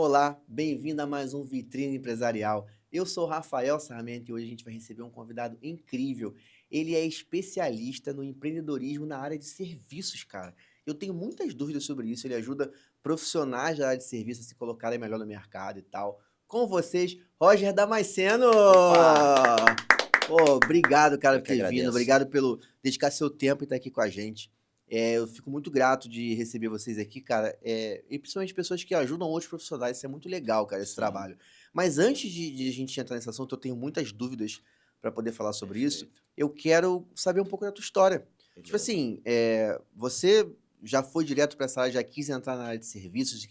Olá, bem-vindo a mais um Vitrine Empresarial. Eu sou o Rafael Sarmento e hoje a gente vai receber um convidado incrível. Ele é especialista no empreendedorismo na área de serviços, cara. Eu tenho muitas dúvidas sobre isso. Ele ajuda profissionais da área de serviços a se colocarem melhor no mercado e tal. Com vocês, Roger Damasceno! Opa! Pô, obrigado, cara, Eu por que ter vindo. agradeço. Obrigado pelo dedicar seu tempo e estar aqui com a gente. Eu fico muito grato de receber vocês aqui, cara. E principalmente pessoas que ajudam outros profissionais. Isso é muito legal, cara, esse Sim, trabalho. Mas antes de a gente entrar nesse assunto, eu tenho muitas dúvidas para poder falar sobre isso. perfeito. Eu quero saber um pouco da tua história. Tipo Beleza. assim, você já foi direto para essa área, já quis entrar na área de serviços?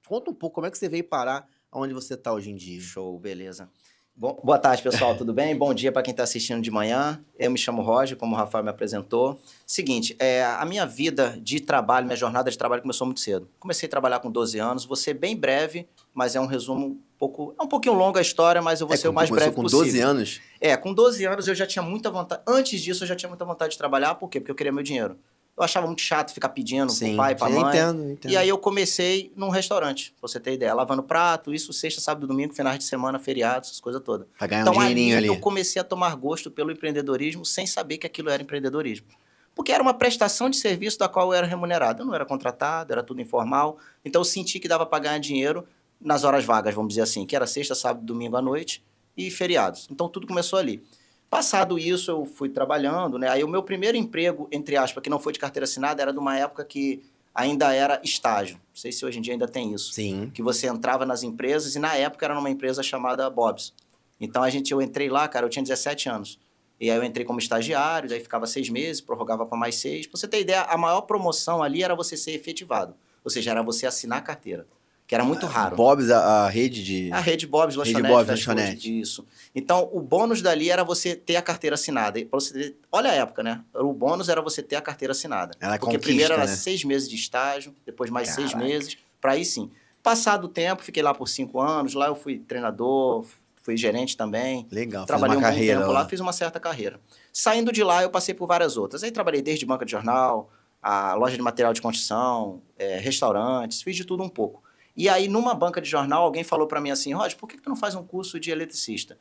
Conta um pouco como é que você veio parar onde você está hoje em dia. Show, beleza. Bom, boa tarde, pessoal, tudo bem? Bom dia para quem está assistindo de manhã. Eu me chamo Roger, como o Rafael me apresentou. Seguinte, a minha vida de trabalho, minha jornada de trabalho começou muito cedo. Comecei a trabalhar com 12 anos, vou ser bem breve, mas é um resumo um pouquinho longa a história, mas eu vou ser o mais Começou breve com possível. 12 anos? Com 12 anos eu já tinha muita vontade. Antes disso, eu já tinha muita vontade de trabalhar. Por quê? Porque eu queria meu dinheiro. Eu achava muito chato ficar pedindo pro Sim, pai, pra eu mãe. entendo. E aí eu comecei num restaurante, pra você ter ideia. Lavando prato, isso sexta, sábado, domingo, finais de semana, feriados, essas coisas todas. Pra ganhar um Então dinheirinho ali eu ali. comecei a tomar gosto pelo empreendedorismo sem saber que aquilo era empreendedorismo. Porque era uma prestação de serviço da qual eu era remunerado. Eu não era contratado, era tudo informal. Então eu senti que dava pra ganhar dinheiro nas horas vagas, vamos dizer assim, que era sexta, sábado, domingo à noite e feriados. Então tudo começou ali. Passado isso, eu fui trabalhando, né? Aí o meu primeiro emprego, entre aspas, que não foi de carteira assinada, era de uma época que ainda era estágio. Não sei se hoje em dia ainda tem isso. Sim. Que você entrava nas empresas e na época era numa empresa chamada Bob's. Então eu entrei lá, cara, eu tinha 17 anos. E aí eu entrei como estagiário, daí ficava 6 meses, prorrogava para mais 6. Pra você ter ideia, a maior promoção ali era você ser efetivado. Ou seja, era você assinar a carteira, que era muito raro. Bob's, a rede de... A rede Bob's, Rede lanchonete, Bob's, fast food, lanchonete. isso. Então, o bônus dali era você ter a carteira assinada. E pra você ter, olha a época, né? O bônus era você ter a carteira assinada. Era Porque conquista, primeiro era né? 6 meses de estágio, depois mais 6 Caraca. meses, para aí sim. Passado o tempo, fiquei lá por 5 anos, lá eu fui treinador, fui gerente também. Legal, fez Trabalhei uma um bom carreira tempo lá, lá. fiz uma certa carreira. Saindo de lá, eu passei por várias outras. Aí trabalhei desde banca de jornal, a loja de material de construção, restaurantes, fiz de tudo um pouco. E aí, numa banca de jornal, alguém falou para mim assim, Roger, por que tu não faz um curso de eletricista?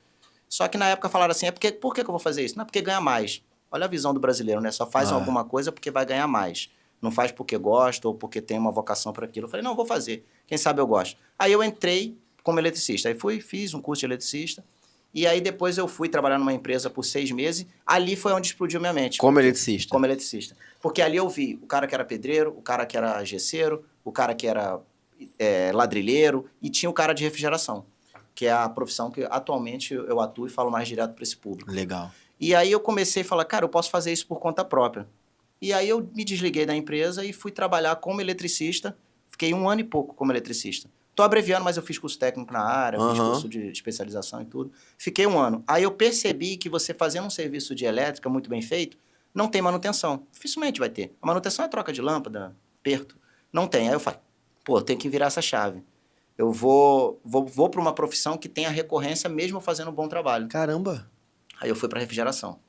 Só que na época falaram assim, por que eu vou fazer isso? Não é porque ganha mais. Olha a visão do brasileiro, né? Só faz alguma coisa porque vai ganhar mais. Não faz porque gosta ou porque tem uma vocação para aquilo. Eu falei, não, vou fazer. Quem sabe eu gosto. Aí eu entrei como eletricista. Aí fiz um curso de eletricista. E aí depois eu fui trabalhar numa empresa por 6 meses. Ali foi onde explodiu minha mente. Como eletricista? Como eletricista. Porque ali eu vi o cara que era pedreiro, o cara que era gesseiro, o cara que era ladrilheiro e tinha o cara de refrigeração, que é a profissão que atualmente eu atuo e falo mais direto para esse público. Legal. E aí eu comecei a falar, cara, eu posso fazer isso por conta própria. E aí eu me desliguei da empresa e fui trabalhar como eletricista. Fiquei 1 ano e pouco como eletricista. Tô abreviando, mas eu fiz curso técnico na área, fiz curso de especialização e tudo. Fiquei 1 ano. Aí eu percebi que você fazendo um serviço de elétrica muito bem feito, não tem manutenção. Dificilmente vai ter. A manutenção é troca de lâmpada, aperto. Não tem. Aí eu falei, pô, tem que virar essa chave. Eu vou para uma profissão que tenha recorrência mesmo fazendo um bom trabalho. Caramba. Aí eu fui para refrigeração.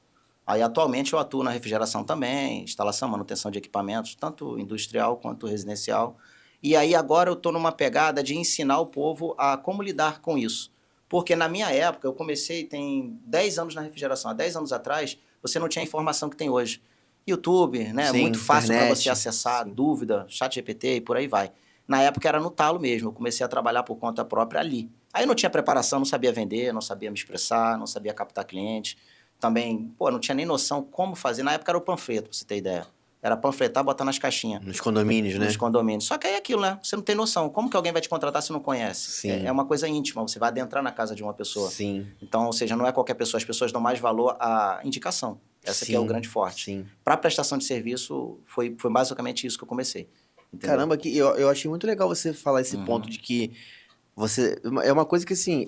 Aí atualmente eu atuo na refrigeração também, instalação, manutenção de equipamentos, tanto industrial quanto residencial. E aí agora eu estou numa pegada de ensinar o povo a como lidar com isso. Porque na minha época, eu comecei, tem 10 anos na refrigeração. Há 10 anos atrás, você não tinha a informação que tem hoje. YouTube, né? Sim, muito fácil para internet. você acessar, Sim. dúvida, chat GPT e por aí vai. Na época era no talo mesmo, eu comecei a trabalhar por conta própria ali. Aí eu não tinha preparação, não sabia vender, não sabia me expressar, não sabia captar cliente. Também, pô, não tinha nem noção como fazer. Na época era o panfleto, pra você ter ideia. Era panfletar, botar nas caixinhas. Nos condomínios, né? Nos condomínios. Só que aí é aquilo, né? Você não tem noção. Como que alguém vai te contratar se não conhece? Sim. É uma coisa íntima, você vai adentrar na casa de uma pessoa. Sim. Então, ou seja, não é qualquer pessoa. As pessoas dão mais valor à indicação. Essa que é o grande forte. Sim. Para prestação de serviço, foi basicamente isso que eu comecei. Entendeu? Caramba, eu achei muito legal você falar esse ponto de que você... É uma coisa que, assim,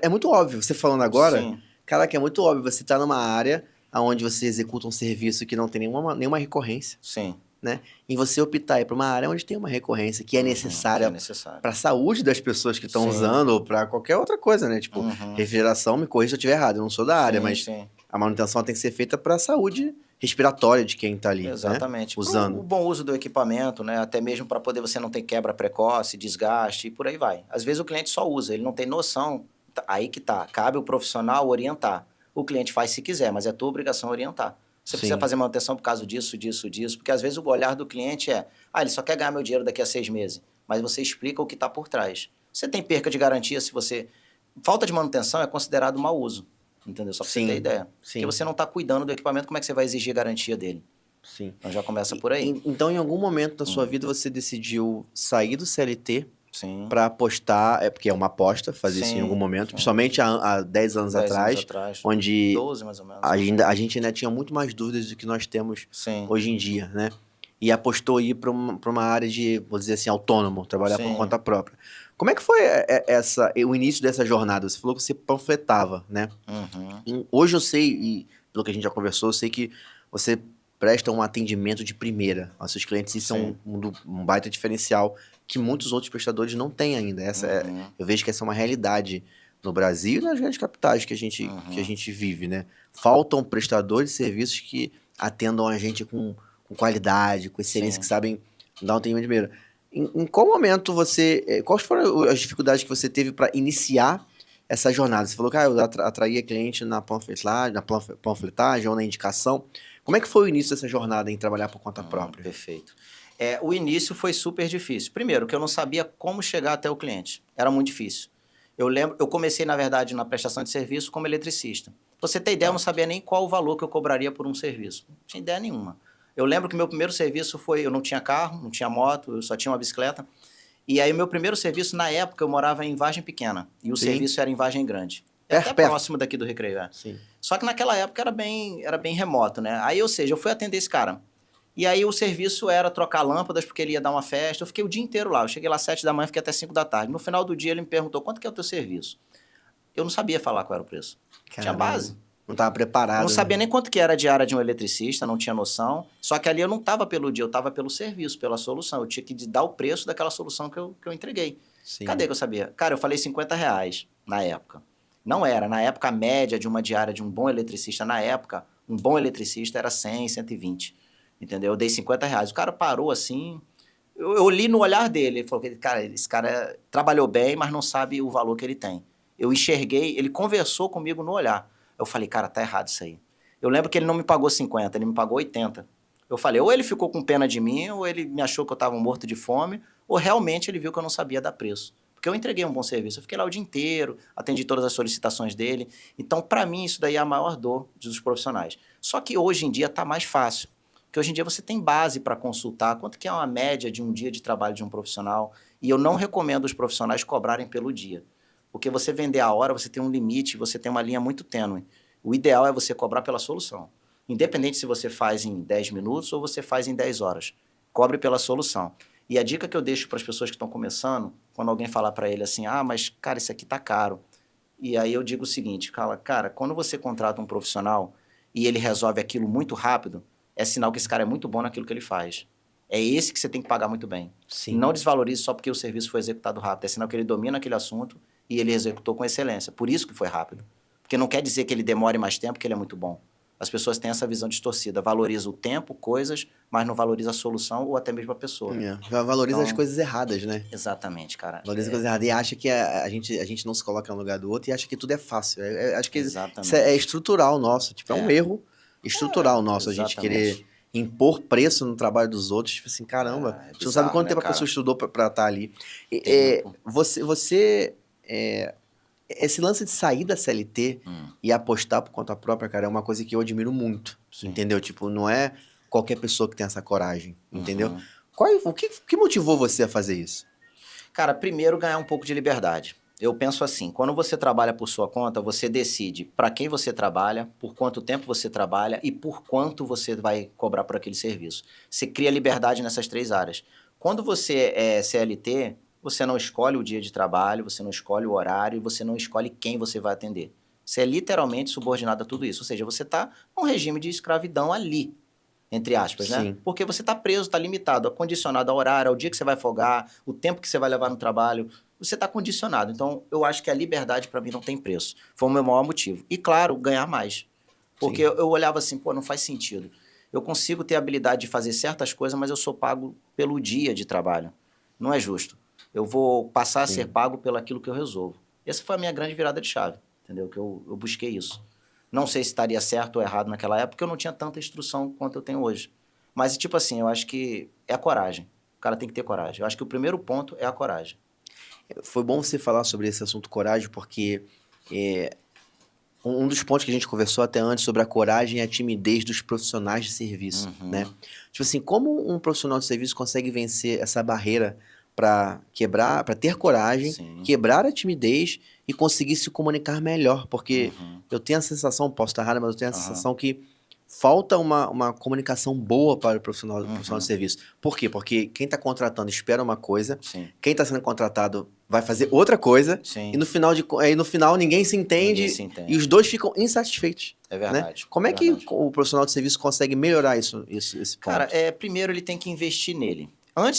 é muito óbvio. Você falando agora, Sim. caraca, é muito óbvio. Você tá numa área onde você executa um serviço que não tem nenhuma recorrência, Sim. né? E você optar para uma área onde tem uma recorrência que é necessária Que é necessário. para a saúde das pessoas que estão Sim. usando ou para qualquer outra coisa, né? Tipo, refrigeração, me corrija se eu estiver errado, eu não sou da área, Sim, mas sim. a manutenção tem que ser feita para a saúde respiratória de quem está ali, né? Exatamente. Usando. O bom uso do equipamento, né? Até mesmo para poder você não ter quebra precoce, desgaste e por aí vai. Às vezes o cliente só usa, ele não tem noção. Aí que tá. Cabe o profissional orientar. O cliente faz se quiser, mas é tua obrigação orientar. Você precisa fazer manutenção por causa disso, porque às vezes o olhar do cliente é, ele só quer ganhar meu dinheiro daqui a 6 meses. Mas você explica o que está por trás. Você tem perca de garantia se você... Falta de manutenção é considerado mau uso. Entendeu? Só para você ter ideia. Porque você não está cuidando do equipamento, como é que você vai exigir garantia dele? Sim. Então já começa por aí. Então, em algum momento da sua vida, você decidiu sair do CLT Sim. para apostar, porque é uma aposta, fazer isso em algum momento, principalmente há 10 anos atrás, onde 12 mais ou menos. a gente ainda tinha muito mais dúvidas do que nós temos hoje em dia, né? E apostou ir para uma área de, vou dizer assim, autônomo, trabalhar por conta própria. Como é que foi o início dessa jornada? Você falou que você panfletava, né? Hoje eu sei, e pelo que a gente já conversou, eu sei que você presta um atendimento de primeira aos seus clientes. Isso é um baita diferencial que muitos outros prestadores não têm ainda. Eu vejo que essa é uma realidade no Brasil e nas grandes capitais que a gente vive, né? Faltam prestadores de serviços que atendam a gente com qualidade, com excelência, que sabem dar um atendimento de primeira. Em qual momento quais foram as dificuldades que você teve para iniciar essa jornada? Você falou que eu atraía cliente na panfletagem ou na indicação. Como é que foi o início dessa jornada em trabalhar por conta própria? Perfeito. O início foi super difícil. Primeiro, que eu não sabia como chegar até o cliente. Era muito difícil. Eu comecei, na verdade, na prestação de serviço como eletricista. Pra você ter ideia, eu não sabia nem qual o valor que eu cobraria por um serviço. Não tinha ideia nenhuma. Eu lembro que meu primeiro serviço eu não tinha carro, não tinha moto, eu só tinha uma bicicleta. E aí o meu primeiro serviço, na época, eu morava em Vargem Pequena. E o serviço era em Vargem Grande. Até próximo daqui do Recreio. Sim. Só que naquela época era bem remoto, né? Aí, ou seja, eu fui atender esse cara. E aí o serviço era trocar lâmpadas, porque ele ia dar uma festa. Eu fiquei o dia inteiro lá. Eu cheguei lá às 7 da manhã, fiquei até 5 da tarde. No final do dia, ele me perguntou, quanto que é o teu serviço? Eu não sabia falar qual era o preço. Caramba. Tinha base. Não estava preparado. Não sabia nem quanto que era a diária de um eletricista, não tinha noção. Só que ali eu não estava pelo dia, eu estava pelo serviço, pela solução. Eu tinha que dar o preço daquela solução que eu entreguei. Sim. Cadê que eu sabia? Cara, eu falei R$50 na época. Não era. Na época, a média de uma diária de um bom eletricista, um bom eletricista era 100, 120. Entendeu? Eu dei R$50. O cara parou assim... Eu li no olhar dele. Ele falou que esse cara trabalhou bem, mas não sabe o valor que ele tem. Eu enxerguei, ele conversou comigo no olhar. Eu falei, cara, tá errado isso aí. Eu lembro que ele não me pagou 50, ele me pagou 80. Eu falei, ou ele ficou com pena de mim, ou ele me achou que eu estava morto de fome, ou realmente ele viu que eu não sabia dar preço. Porque eu entreguei um bom serviço. Eu fiquei lá o dia inteiro, atendi todas as solicitações dele. Então, para mim, isso daí é a maior dor dos profissionais. Só que hoje em dia tá mais fácil. Porque hoje em dia você tem base para consultar quanto que é uma média de um dia de trabalho de um profissional. E eu não recomendo os profissionais cobrarem pelo dia. Porque você vender a hora, você tem um limite, você tem uma linha muito tênue. O ideal é você cobrar pela solução. Independente se você faz em 10 minutos ou você faz em 10 horas. Cobre pela solução. E a dica que eu deixo para as pessoas que estão começando, quando alguém falar para ele assim, mas, cara, isso aqui tá caro. E aí eu digo o seguinte, cara, quando você contrata um profissional e ele resolve aquilo muito rápido, é sinal que esse cara é muito bom naquilo que ele faz. É esse que você tem que pagar muito bem. Sim. Não desvalorize só porque o serviço foi executado rápido. É sinal que ele domina aquele assunto e ele executou com excelência. Por isso que foi rápido. Porque não quer dizer que ele demore mais tempo, que ele é muito bom. As pessoas têm essa visão distorcida. Valoriza o tempo, coisas, mas não valoriza a solução ou até mesmo a pessoa. Valoriza as coisas erradas, né? Exatamente, cara. Valoriza as coisas erradas. E acha que a gente não se coloca no lugar do outro e acha que tudo é fácil. Acho que isso é estrutural nosso. Tipo, é um erro estrutural nosso. A gente querer impor preço no trabalho dos outros. Tipo assim, caramba. Você não sabe quanto tempo a pessoa estudou pra estar ali. Esse lance de sair da CLT e apostar por conta própria, cara, é uma coisa que eu admiro muito. Sim. Entendeu? Tipo, não é qualquer pessoa que tem essa coragem, entendeu? O que motivou você a fazer isso? Cara, primeiro ganhar um pouco de liberdade. Eu penso assim, quando você trabalha por sua conta, você decide para quem você trabalha, por quanto tempo você trabalha e por quanto você vai cobrar por aquele serviço. Você cria liberdade nessas 3 áreas. Quando você é CLT, você não escolhe o dia de trabalho, você não escolhe o horário, você não escolhe quem você vai atender. Você é literalmente subordinado a tudo isso. Ou seja, você está num regime de escravidão ali, entre aspas, né? Sim. Porque você está preso, está limitado, condicionado ao horário, ao dia que você vai folgar, o tempo que você vai levar no trabalho. Você está condicionado. Então, eu acho que a liberdade, para mim, não tem preço. Foi o meu maior motivo. E, claro, ganhar mais. Porque eu olhava assim, não faz sentido. Eu consigo ter a habilidade de fazer certas coisas, mas eu sou pago pelo dia de trabalho. Não é justo. Eu vou passar a ser Sim. pago pelo aquilo que eu resolvo. Essa foi a minha grande virada de chave, entendeu? Que eu busquei isso. Não sei se estaria certo ou errado naquela época, porque eu não tinha tanta instrução quanto eu tenho hoje. Mas, tipo assim, eu acho que é a coragem. O cara tem que ter coragem. Eu acho que o primeiro ponto é a coragem. Foi bom você falar sobre esse assunto coragem, porque é, um dos pontos que a gente conversou até antes sobre a coragem e a timidez dos profissionais de serviço, né? Tipo assim, como um profissional de serviço consegue vencer essa barreira para quebrar, para ter coragem, Sim. quebrar a timidez e conseguir se comunicar melhor? Porque eu tenho a sensação, posso estar errado, mas eu tenho a sensação que falta uma comunicação boa para o profissional de serviço. Por quê? Porque quem está contratando espera uma coisa, Sim. quem está sendo contratado vai fazer outra coisa, Sim. e no final ninguém se entende, Ninguém se entende. e os dois ficam insatisfeitos. É verdade. Né? Como é que verdade. o profissional de serviço consegue melhorar esse ponto? Cara, primeiro ele tem que investir nele.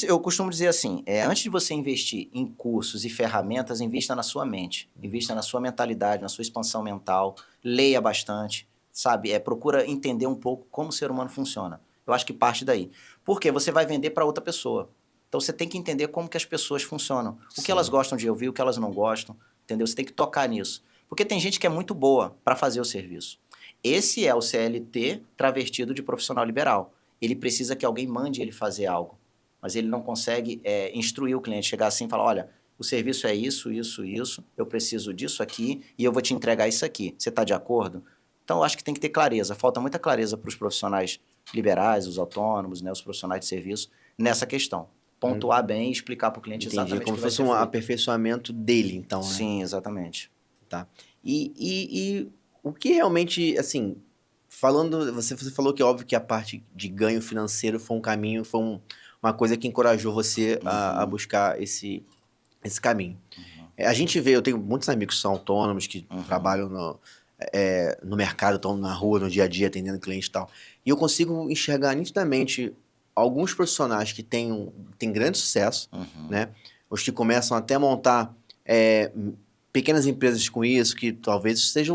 Eu costumo dizer assim, antes de você investir em cursos e ferramentas, invista na sua mente, invista na sua mentalidade, na sua expansão mental, leia bastante, sabe? Procura entender um pouco como o ser humano funciona. Eu acho que parte daí. Porque você vai vender para outra pessoa. Então você tem que entender como que as pessoas funcionam, o que elas gostam de ouvir, o que elas não gostam, entendeu? Você tem que tocar nisso. Porque tem gente que é muito boa para fazer o serviço. Esse é o CLT travestido de profissional liberal. Ele precisa que alguém mande ele fazer algo, mas ele não consegue instruir o cliente, chegar assim e falar, olha, o serviço é isso, isso, isso, eu preciso disso aqui e eu vou te entregar isso aqui. Você está de acordo? Então, eu acho que tem que ter clareza. Falta muita clareza para os profissionais liberais, os autônomos, né, os profissionais de serviço, nessa questão. Pontuar bem e explicar para o cliente exatamente como o que vai fosse ser um feito. aperfeiçoamento dele, então, né? Sim, exatamente. Tá. E o que realmente, assim, falando, você falou que é óbvio que a parte de ganho financeiro foi um caminho, uma coisa que encorajou você a buscar esse caminho. A gente vê, eu tenho muitos amigos que são autônomos, que trabalham no mercado, estão na rua, no dia a dia, atendendo cliente e tal. E eu consigo enxergar nitidamente alguns profissionais que têm grande sucesso, né? Os que começam até a montar pequenas empresas com isso, que talvez seja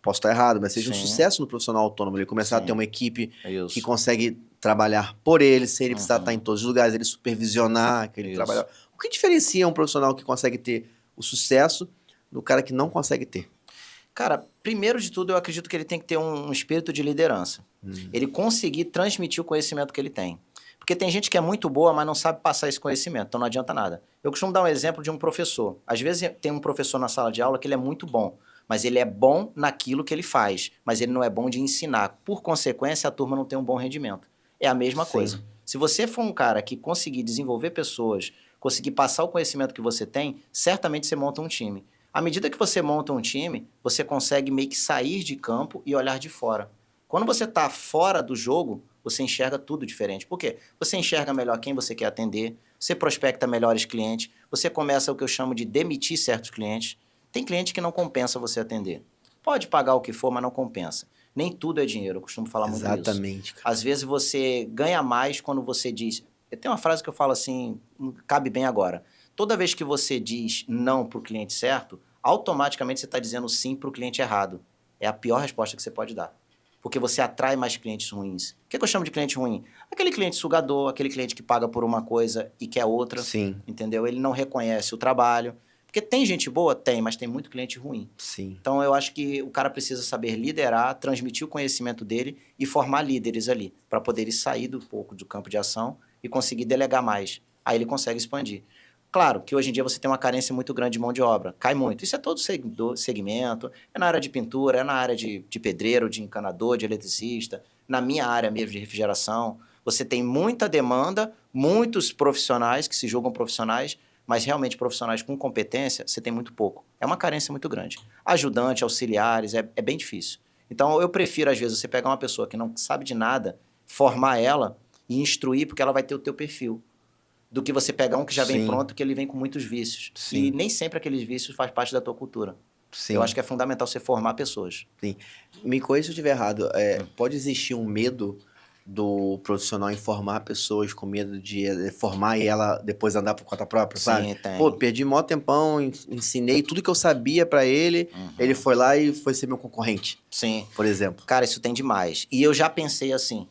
posso estar errado, mas seja um sucesso no profissional autônomo. Ele começar a ter uma equipe que consegue trabalhar por ele, sem ele precisar estar em todos os lugares, ele supervisionar aquele trabalho. O que diferencia um profissional que consegue ter o sucesso do cara que não consegue ter? Cara, primeiro de tudo, eu acredito que ele tem que ter um espírito de liderança. Ele conseguir transmitir o conhecimento que ele tem. Porque tem gente que é muito boa, mas não sabe passar esse conhecimento, então não adianta nada. Eu costumo dar um exemplo de um professor. Às vezes tem um professor na sala de aula que ele é muito bom, mas ele é bom naquilo que ele faz, mas ele não é bom de ensinar. Por consequência, a turma não tem um bom rendimento. É a mesma coisa. Se você for um cara que conseguir desenvolver pessoas, conseguir passar o conhecimento que você tem, certamente você monta um time. À medida que você monta um time, você consegue meio que sair de campo e olhar de fora. Quando você está fora do jogo, você enxerga tudo diferente. Por quê? Você enxerga melhor quem você quer atender, você prospecta melhores clientes, você começa o que eu chamo de demitir certos clientes. Tem cliente que não compensa você atender. Pode pagar o que for, mas não compensa. Nem tudo é dinheiro, eu costumo falar muito disso. Exatamente. Às vezes você ganha mais quando você diz... Tem uma frase que eu falo assim, cabe bem agora. Toda vez que você diz não para o cliente certo, automaticamente você está dizendo sim para o cliente errado. É a pior resposta que você pode dar. Porque você atrai mais clientes ruins. O que eu chamo de cliente ruim? Aquele cliente sugador, aquele cliente que paga por uma coisa e quer outra. Sim. Entendeu? Ele não reconhece o trabalho. Porque tem gente boa? Tem, mas tem muito cliente ruim. Sim. Então, eu acho que o cara precisa saber liderar, transmitir o conhecimento dele e formar líderes ali, para poder ele sair do pouco do campo de ação e conseguir delegar mais. Aí ele consegue expandir. Claro que hoje em dia você tem uma carência muito grande de mão de obra. Cai muito. Isso é todo segmento. É na área de pintura, é na área de pedreiro, de encanador, de eletricista. Na minha área mesmo de refrigeração. Você tem muita demanda, muitos profissionais que se julgam profissionais, mas realmente profissionais com competência, você tem muito pouco. É uma carência muito grande. Ajudante, auxiliares, é bem difícil. Então, eu prefiro, às vezes, você pegar uma pessoa que não sabe de nada, formar ela e instruir, porque ela vai ter o teu perfil. Do que você pegar um que já vem pronto, que ele vem com muitos vícios. Sim. E nem sempre aqueles vícios faz parte da tua cultura. Sim. Eu acho que é fundamental você formar pessoas. Sim. Me corrija se eu estiver errado. Pode existir um medo do profissional em formar pessoas com medo de formar e ela depois andar por conta própria, sabe? Sim, tem. Pô, perdi mó tempão, ensinei tudo que eu sabia pra ele, ele foi lá e foi ser meu concorrente. Sim. Por exemplo. Cara, isso tem demais. E eu já pensei assim,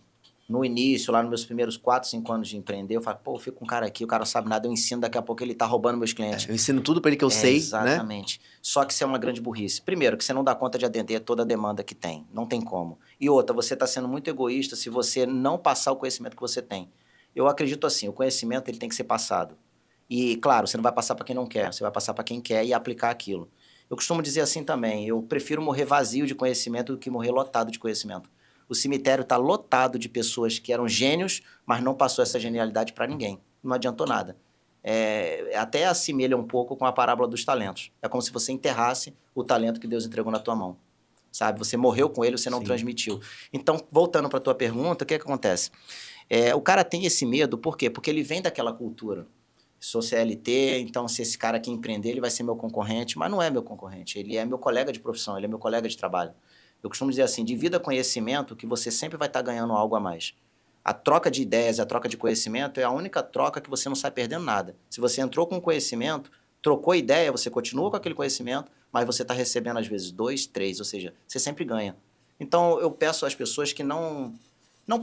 No início, lá nos meus primeiros 4, 5 anos de empreender, eu falo, pô, eu fico com um cara aqui, o cara sabe nada, eu ensino, daqui a pouco ele tá roubando meus clientes. Eu ensino tudo pra ele que eu sei, né? Exatamente. Só que isso é uma grande burrice. Primeiro, que você não dá conta de atender toda a demanda que tem. Não tem como. E outra, você está sendo muito egoísta se você não passar o conhecimento que você tem. Eu acredito assim, o conhecimento ele tem que ser passado. E, claro, você não vai passar para quem não quer, você vai passar para quem quer e aplicar aquilo. Eu costumo dizer assim também, eu prefiro morrer vazio de conhecimento do que morrer lotado de conhecimento. O cemitério está lotado de pessoas que eram gênios, mas não passou essa genialidade para ninguém. Não adiantou nada. Até assemelha um pouco com a parábola dos talentos. É como se você enterrasse o talento que Deus entregou na tua mão. Sabe? Você morreu com ele, você não transmitiu. Então, voltando para a tua pergunta, o que acontece? O cara tem esse medo, por quê? Porque ele vem daquela cultura. Sou CLT, então se esse cara aqui empreender, ele vai ser meu concorrente, mas não é meu concorrente, ele é meu colega de profissão, ele é meu colega de trabalho. Eu costumo dizer assim, divida conhecimento que você sempre vai estar ganhando algo a mais. A troca de ideias, a troca de conhecimento é a única troca que você não sai perdendo nada. Se você entrou com conhecimento, trocou ideia, você continua com aquele conhecimento, mas você está recebendo às vezes 2, 3, ou seja, você sempre ganha. Então eu peço às pessoas que não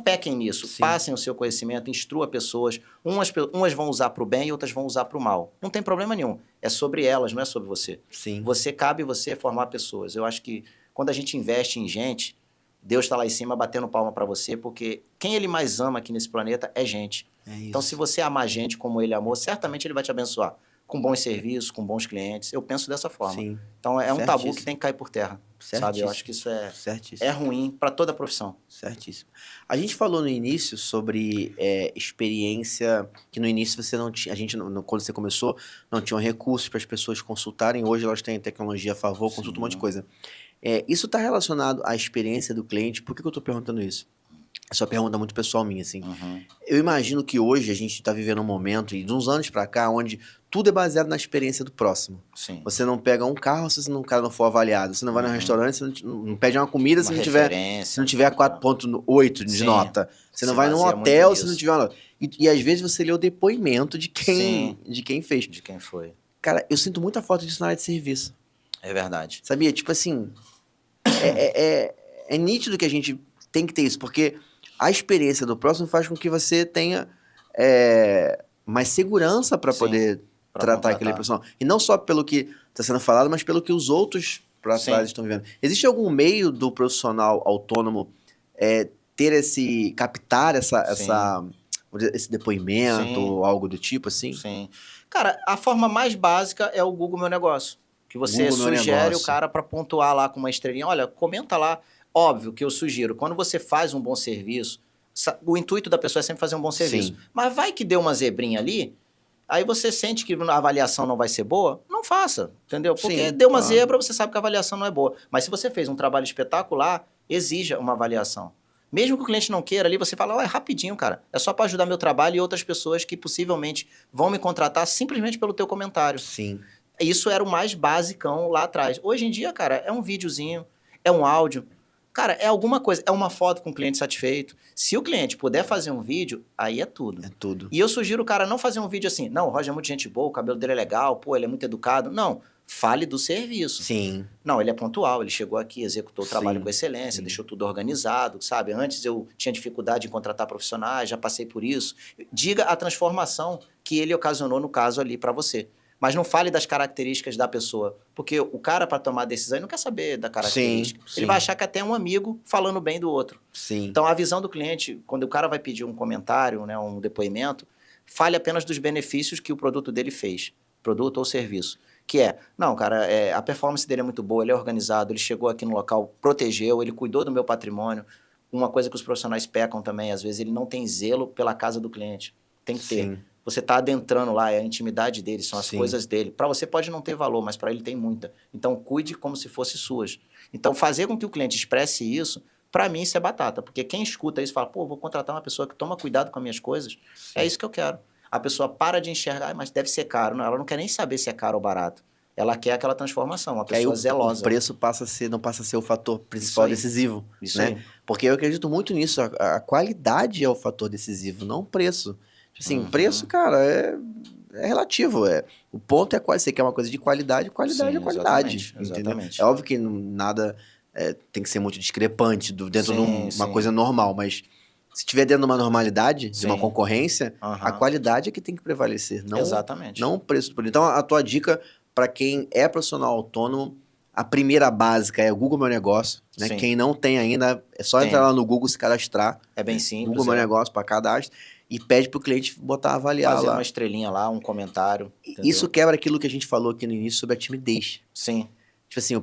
pequem nisso, Sim. Passem o seu conhecimento, instrua pessoas, umas vão usar para o bem e outras vão usar para o mal. Não tem problema nenhum, é sobre elas, não é sobre você. Sim. Cabe você formar pessoas. Eu acho que quando a gente investe em gente, Deus está lá em cima batendo palma para você, porque quem ele mais ama aqui nesse planeta é gente. Então, se você amar gente como ele amou, certamente ele vai te abençoar. Com bons serviços, com bons clientes. Eu penso dessa forma. Sim. Então, é um tabu que tem que cair por terra. Sabe? Eu acho que isso é ruim para toda a profissão. Certíssimo. A gente falou no início sobre experiência, que no início você não tinha, a gente, quando você começou, não tinha recursos para as pessoas consultarem. Hoje elas têm tecnologia a favor, consultam um monte de coisa. Isso está relacionado à experiência do cliente. Por que eu estou perguntando isso? Essa é uma pergunta muito pessoal minha, assim. Eu imagino que hoje a gente está vivendo um momento, e de uns anos para cá, onde tudo é baseado na experiência do próximo. Sim. Você não pega um carro se o cara não for avaliado. Você não vai no restaurante, você não pede uma comida se não tiver 4.8 de nota. Você não vai num hotel se não tiver uma nota. E às vezes você lê o depoimento de quem fez. De quem foi. Cara, eu sinto muita falta disso na área de serviço. É verdade. Sabia? Tipo assim, é nítido que a gente tem que ter isso, porque a experiência do próximo faz com que você tenha mais segurança para poder tratar aquele profissional. E não só pelo que está sendo falado, mas pelo que os outros para trás estão vivendo. Existe algum meio do profissional autônomo captar esse depoimento ou algo do tipo assim? Sim. Cara, a forma mais básica é o Google Meu Negócio. Que você sugere o cara para pontuar lá com uma estrelinha. Olha, comenta lá. Óbvio que eu sugiro, quando você faz um bom serviço, o intuito da pessoa é sempre fazer um bom serviço. Sim. Mas vai que deu uma zebrinha ali, aí você sente que a avaliação não vai ser boa, não faça, entendeu? Porque deu uma zebra, você sabe que a avaliação não é boa. Mas se você fez um trabalho espetacular, exija uma avaliação. Mesmo que o cliente não queira ali, você fala, é rapidinho, cara. É só para ajudar meu trabalho e outras pessoas que possivelmente vão me contratar simplesmente pelo teu comentário. Sim. Isso era o mais basicão lá atrás. Hoje em dia, cara, é um videozinho, é um áudio. Cara, é alguma coisa, é uma foto com o cliente satisfeito. Se o cliente puder fazer um vídeo, aí é tudo. É tudo. E eu sugiro o cara não fazer um vídeo assim, não, o Roger é muito gente boa, o cabelo dele é legal, pô, ele é muito educado. Não, fale do serviço. Sim. Não, ele é pontual, ele chegou aqui, executou o trabalho com excelência, deixou tudo organizado, sabe? Antes eu tinha dificuldade em contratar profissionais, já passei por isso. Diga a transformação que ele ocasionou no caso ali para você. Mas não fale das características da pessoa. Porque o cara, para tomar decisão, ele não quer saber da característica. Ele vai achar que até é um amigo falando bem do outro. Sim. Então, a visão do cliente, quando o cara vai pedir um comentário, né, um depoimento, fale apenas dos benefícios que o produto dele fez. Produto ou serviço. Que não, cara, a performance dele é muito boa, ele é organizado, ele chegou aqui no local, protegeu, ele cuidou do meu patrimônio. Uma coisa que os profissionais pecam também, às vezes ele não tem zelo pela casa do cliente. Tem que ter. Você está adentrando lá, é a intimidade dele, são as coisas dele. Para você pode não ter valor, mas para ele tem muita. Então, cuide como se fosse suas. Então, fazer com que o cliente expresse isso, para mim, isso é batata. Porque quem escuta isso fala, pô, vou contratar uma pessoa que toma cuidado com as minhas coisas. É isso que eu quero. A pessoa para de enxergar, mas deve ser caro. Não, ela não quer nem saber se é caro ou barato. Ela quer aquela transformação, uma pessoa zelosa. O preço não passa a ser o fator principal decisivo. Isso aí. Porque eu acredito muito nisso. A qualidade é o fator decisivo, não o preço. Assim, preço, cara, é relativo. O ponto é qual você quer uma coisa de qualidade, é qualidade. Exatamente. É óbvio que nada tem que ser muito discrepante dentro de uma coisa normal, mas Se estiver dentro de uma normalidade, de uma Sim. concorrência, a Aham. qualidade é que tem que prevalecer, Exatamente. não o preço do produto. Então, a tua dica para quem é profissional autônomo, a primeira básica é o Google Meu Negócio, né? Sim. Quem não tem ainda, é só Tem. entrar lá no Google, se cadastrar. É bem né? simples, Google Meu Negócio para cadastro e pede para o cliente botar avaliar Fazer lá. uma estrelinha lá, um comentário, entendeu? Isso quebra aquilo que a gente falou aqui no início sobre a timidez. Sim, Tipo assim,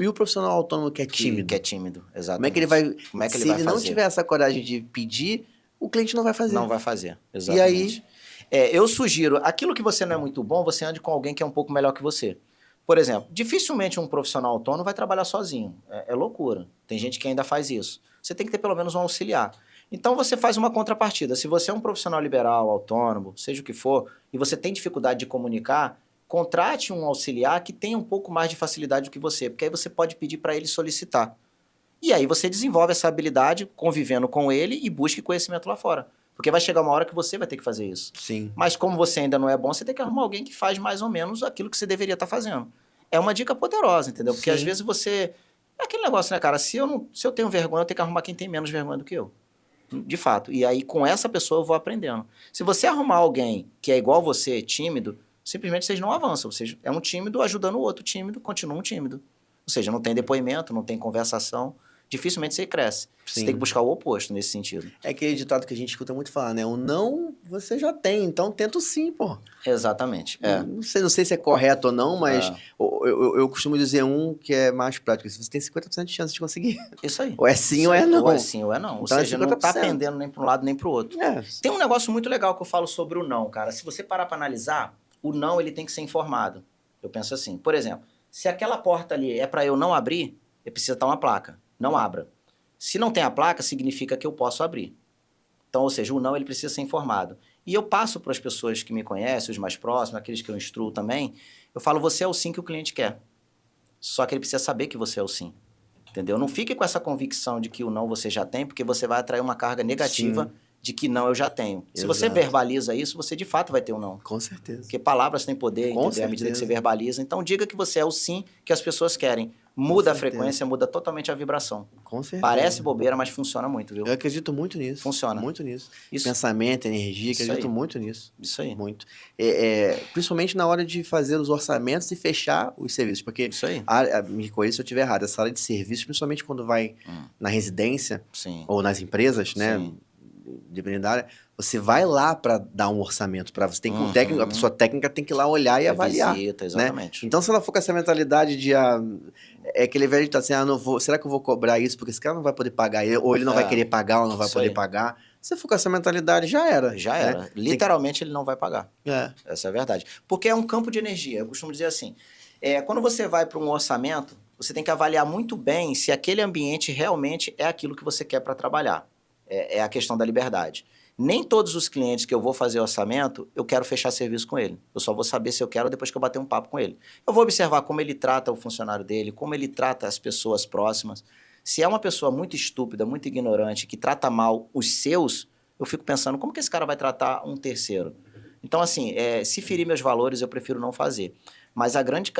e o profissional autônomo que é tímido? que é tímido, Como é exatamente. que ele vai... Como é que ele Se vai ele não fazer? tiver essa coragem de pedir, o cliente não vai fazer. Não vai fazer, E exatamente. aí, Eu sugiro, aquilo que você não é muito bom, você ande com alguém que é um pouco melhor que você. Por exemplo, dificilmente um profissional autônomo vai trabalhar sozinho. É loucura. Tem gente que ainda faz isso. Você tem que ter pelo menos um auxiliar. Então você faz uma contrapartida. Se você é um profissional liberal, autônomo, seja o que for, e você tem dificuldade de comunicar, contrate um auxiliar que tenha um pouco mais de facilidade do que você, porque aí você pode pedir para ele solicitar. E aí você desenvolve essa habilidade convivendo com ele e busque conhecimento lá fora. Porque vai chegar uma hora que você vai ter que fazer isso. sim. Mas como você ainda não é bom, você tem que arrumar alguém que faz mais ou menos aquilo que você deveria estar fazendo. É uma dica poderosa, entendeu? Porque às Sim. vezes você... É aquele negócio, né, cara? Se eu tenho vergonha, eu tenho que arrumar quem tem menos vergonha do que eu. De fato. E aí, com essa pessoa, eu vou aprendendo. Se você arrumar alguém que é igual você, tímido, simplesmente vocês não avançam. Vocês é um tímido ajudando o outro tímido, continua um tímido. Ou seja, não tem depoimento, não tem conversação. Dificilmente você cresce. Você Sim. tem que buscar o oposto nesse sentido. É aquele ditado que a gente escuta muito falar, né? O não você já tem, então tenta o sim, pô. Exatamente. Não sei se é correto ou não, mas É. eu costumo dizer um que é mais prático. Você tem 50% de chance de conseguir. Isso aí. Ou é sim Isso ou é aí. não. Ou é sim ou é não. Ou Então é seja, não tá 50%. pendendo nem para um lado nem para o outro. É. Tem um negócio muito legal que eu falo sobre o não, cara. Se você parar para analisar, o não ele tem que ser informado. Eu penso assim, por exemplo, se aquela porta ali é para eu não abrir, eu preciso estar uma placa. Não abra. Se não tem a placa, significa que eu posso abrir. Então, ou seja, o não ele precisa ser informado. E eu passo para as pessoas que me conhecem, os mais próximos, aqueles que eu instruo também, eu falo, você é o sim que o cliente quer. Só que ele precisa saber que você é o sim. Entendeu? Não fique com essa convicção de que o não você já tem, porque você vai atrair uma carga negativa Sim. de que não eu já tenho. Se você Exato. verbaliza isso, você de fato vai ter um não. Com certeza. Porque palavras têm poder, Com entendeu? À medida que você certeza. verbaliza. Então, diga que você é o sim que as pessoas querem. Muda a certeza. frequência, muda totalmente a vibração. Com certeza. Parece bobeira, mas funciona muito, viu? Eu acredito muito nisso. Funciona. Muito nisso. Isso, Pensamento, energia, Isso acredito aí. muito nisso. isso aí. Muito. Principalmente na hora de fazer os orçamentos e fechar os serviços. Porque, Isso aí. me corrija se eu estiver errado, essa área de serviços, principalmente quando vai na residência Sim. ou nas empresas, né? Sim. Dependendo da área, você vai lá para dar um orçamento para você. Tem que, Uhum. o técnico, a pessoa técnica tem que ir lá olhar e avaliar. Visita, exatamente. Então, se ela for com essa mentalidade de é aquele velho ditado assim, não vou, será que eu vou cobrar isso? Porque esse cara não vai poder pagar, ou ele não vai querer pagar, ou não vai Isso poder aí. pagar. Se for com essa mentalidade, já era. Já né? era. Literalmente ele não vai pagar. É. Essa é a verdade. Porque é um campo de energia. Eu costumo dizer assim, quando você vai para um orçamento, você tem que avaliar muito bem se aquele ambiente realmente é aquilo que você quer para trabalhar. É a questão da liberdade. Nem todos os clientes que eu vou fazer orçamento, eu quero fechar serviço com ele. Eu só vou saber se eu quero depois que eu bater um papo com ele. Eu vou observar como ele trata o funcionário dele, como ele trata as pessoas próximas. Se é uma pessoa muito estúpida, muito ignorante, que trata mal os seus, eu fico pensando, como que esse cara vai tratar um terceiro? Então, assim, se ferir meus valores, eu prefiro não fazer. Mas a grande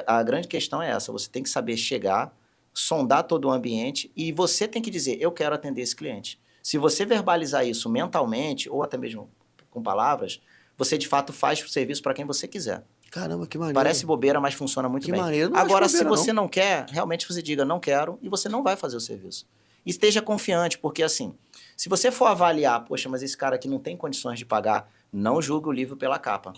questão é essa, você tem que saber chegar, sondar todo o ambiente e você tem que dizer, eu quero atender esse cliente. Se você verbalizar isso mentalmente, ou até mesmo com palavras, você de fato faz o serviço para quem você quiser. Caramba, que maneiro. Parece bobeira, mas funciona muito Que bem. maneiro. Não Agora, acho se bobeira, você não quer, realmente você diga não quero e você não vai fazer o serviço. E esteja confiante, porque assim, se você for avaliar, poxa, mas esse cara aqui não tem condições de pagar, não julgue o livro pela capa.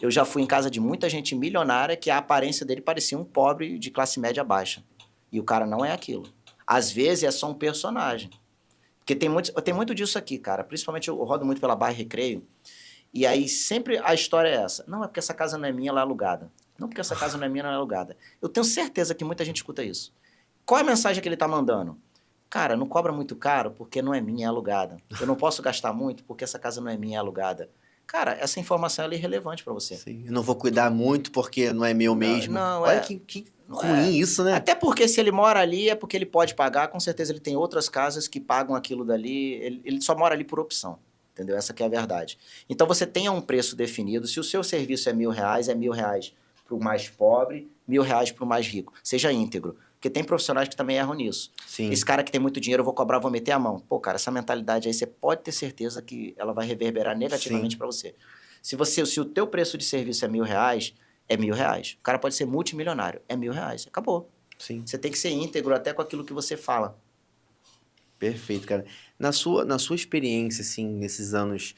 Eu já fui em casa de muita gente milionária que a aparência dele parecia um pobre de classe média baixa. E o cara não é aquilo. Às vezes é só um personagem. Porque tem muito disso aqui, cara. Principalmente eu rodo muito pela Barra e Recreio. E aí sempre a história é essa. Não, é porque essa casa não é minha, ela é alugada. Não, porque essa casa não é minha, ela é alugada. Eu tenho certeza que muita gente escuta isso. Qual é a mensagem que ele tá mandando? Cara, não cobra muito caro porque não é minha, é alugada. Eu não posso gastar muito porque essa casa não é minha, é alugada. Cara, essa informação é irrelevante para você. Sim, eu não vou cuidar muito porque não é meu mesmo. Não, Olha que ruim isso, né? Até porque se ele mora ali é porque ele pode pagar, com certeza ele tem outras casas que pagam aquilo dali, ele só mora ali por opção, entendeu? Essa que é a verdade. Então você tenha um preço definido, se o seu serviço é R$1.000, é R$1.000 para o mais pobre, R$1.000 para o mais rico, seja íntegro. Porque tem profissionais que também erram nisso. Sim. Esse cara que tem muito dinheiro, eu vou cobrar, vou meter a mão. Pô, cara, essa mentalidade aí, você pode ter certeza que ela vai reverberar negativamente para você. Se o teu preço de serviço é R$1.000, é R$1.000. O cara pode ser multimilionário, é R$1.000. Acabou. Sim. Você tem que ser íntegro até com aquilo que você fala. Perfeito, cara. Na sua experiência, assim, nesses anos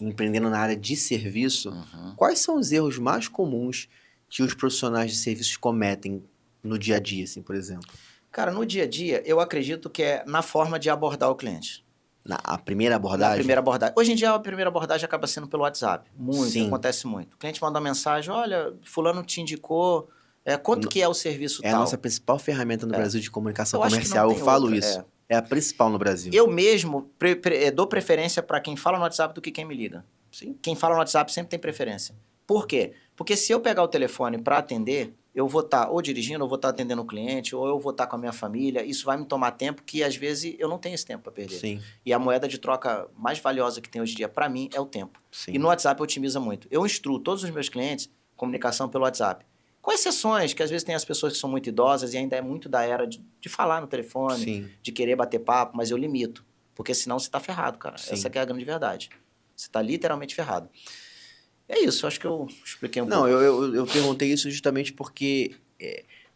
empreendendo na área de serviço, quais são os erros mais comuns que os profissionais de serviços cometem no dia a dia, assim, por exemplo? Cara, no dia a dia, eu acredito que é na forma de abordar o cliente. A primeira abordagem? Na primeira abordagem. Hoje em dia, a primeira abordagem acaba sendo pelo WhatsApp. Muito, Sim. acontece muito. O cliente manda uma mensagem, olha, fulano te indicou, quanto que é o serviço tal? É a nossa principal ferramenta no Brasil de comunicação Eu acho que não comercial, eu tem falo outra, isso. É a principal no Brasil. Eu mesmo dou preferência para quem fala no WhatsApp do que quem me liga. Sim. Quem fala no WhatsApp sempre tem preferência. Por quê? Porque se eu pegar o telefone para atender, eu vou estar ou dirigindo, ou vou estar atendendo o cliente, ou eu vou estar com a minha família. Isso vai me tomar tempo que, às vezes, eu não tenho esse tempo para perder. Sim. E a moeda de troca mais valiosa que tem hoje em dia, para mim, é o tempo. Sim. E no WhatsApp otimiza muito. Eu instruo todos os meus clientes comunicação pelo WhatsApp. Com exceções, que às vezes tem as pessoas que são muito idosas e ainda é muito da era de falar no telefone, Sim. de querer bater papo, mas eu limito. Porque senão você está ferrado, cara. Sim. Essa que é a grande verdade. Você está literalmente ferrado. É isso, acho que eu expliquei um pouco. Não, eu perguntei isso justamente porque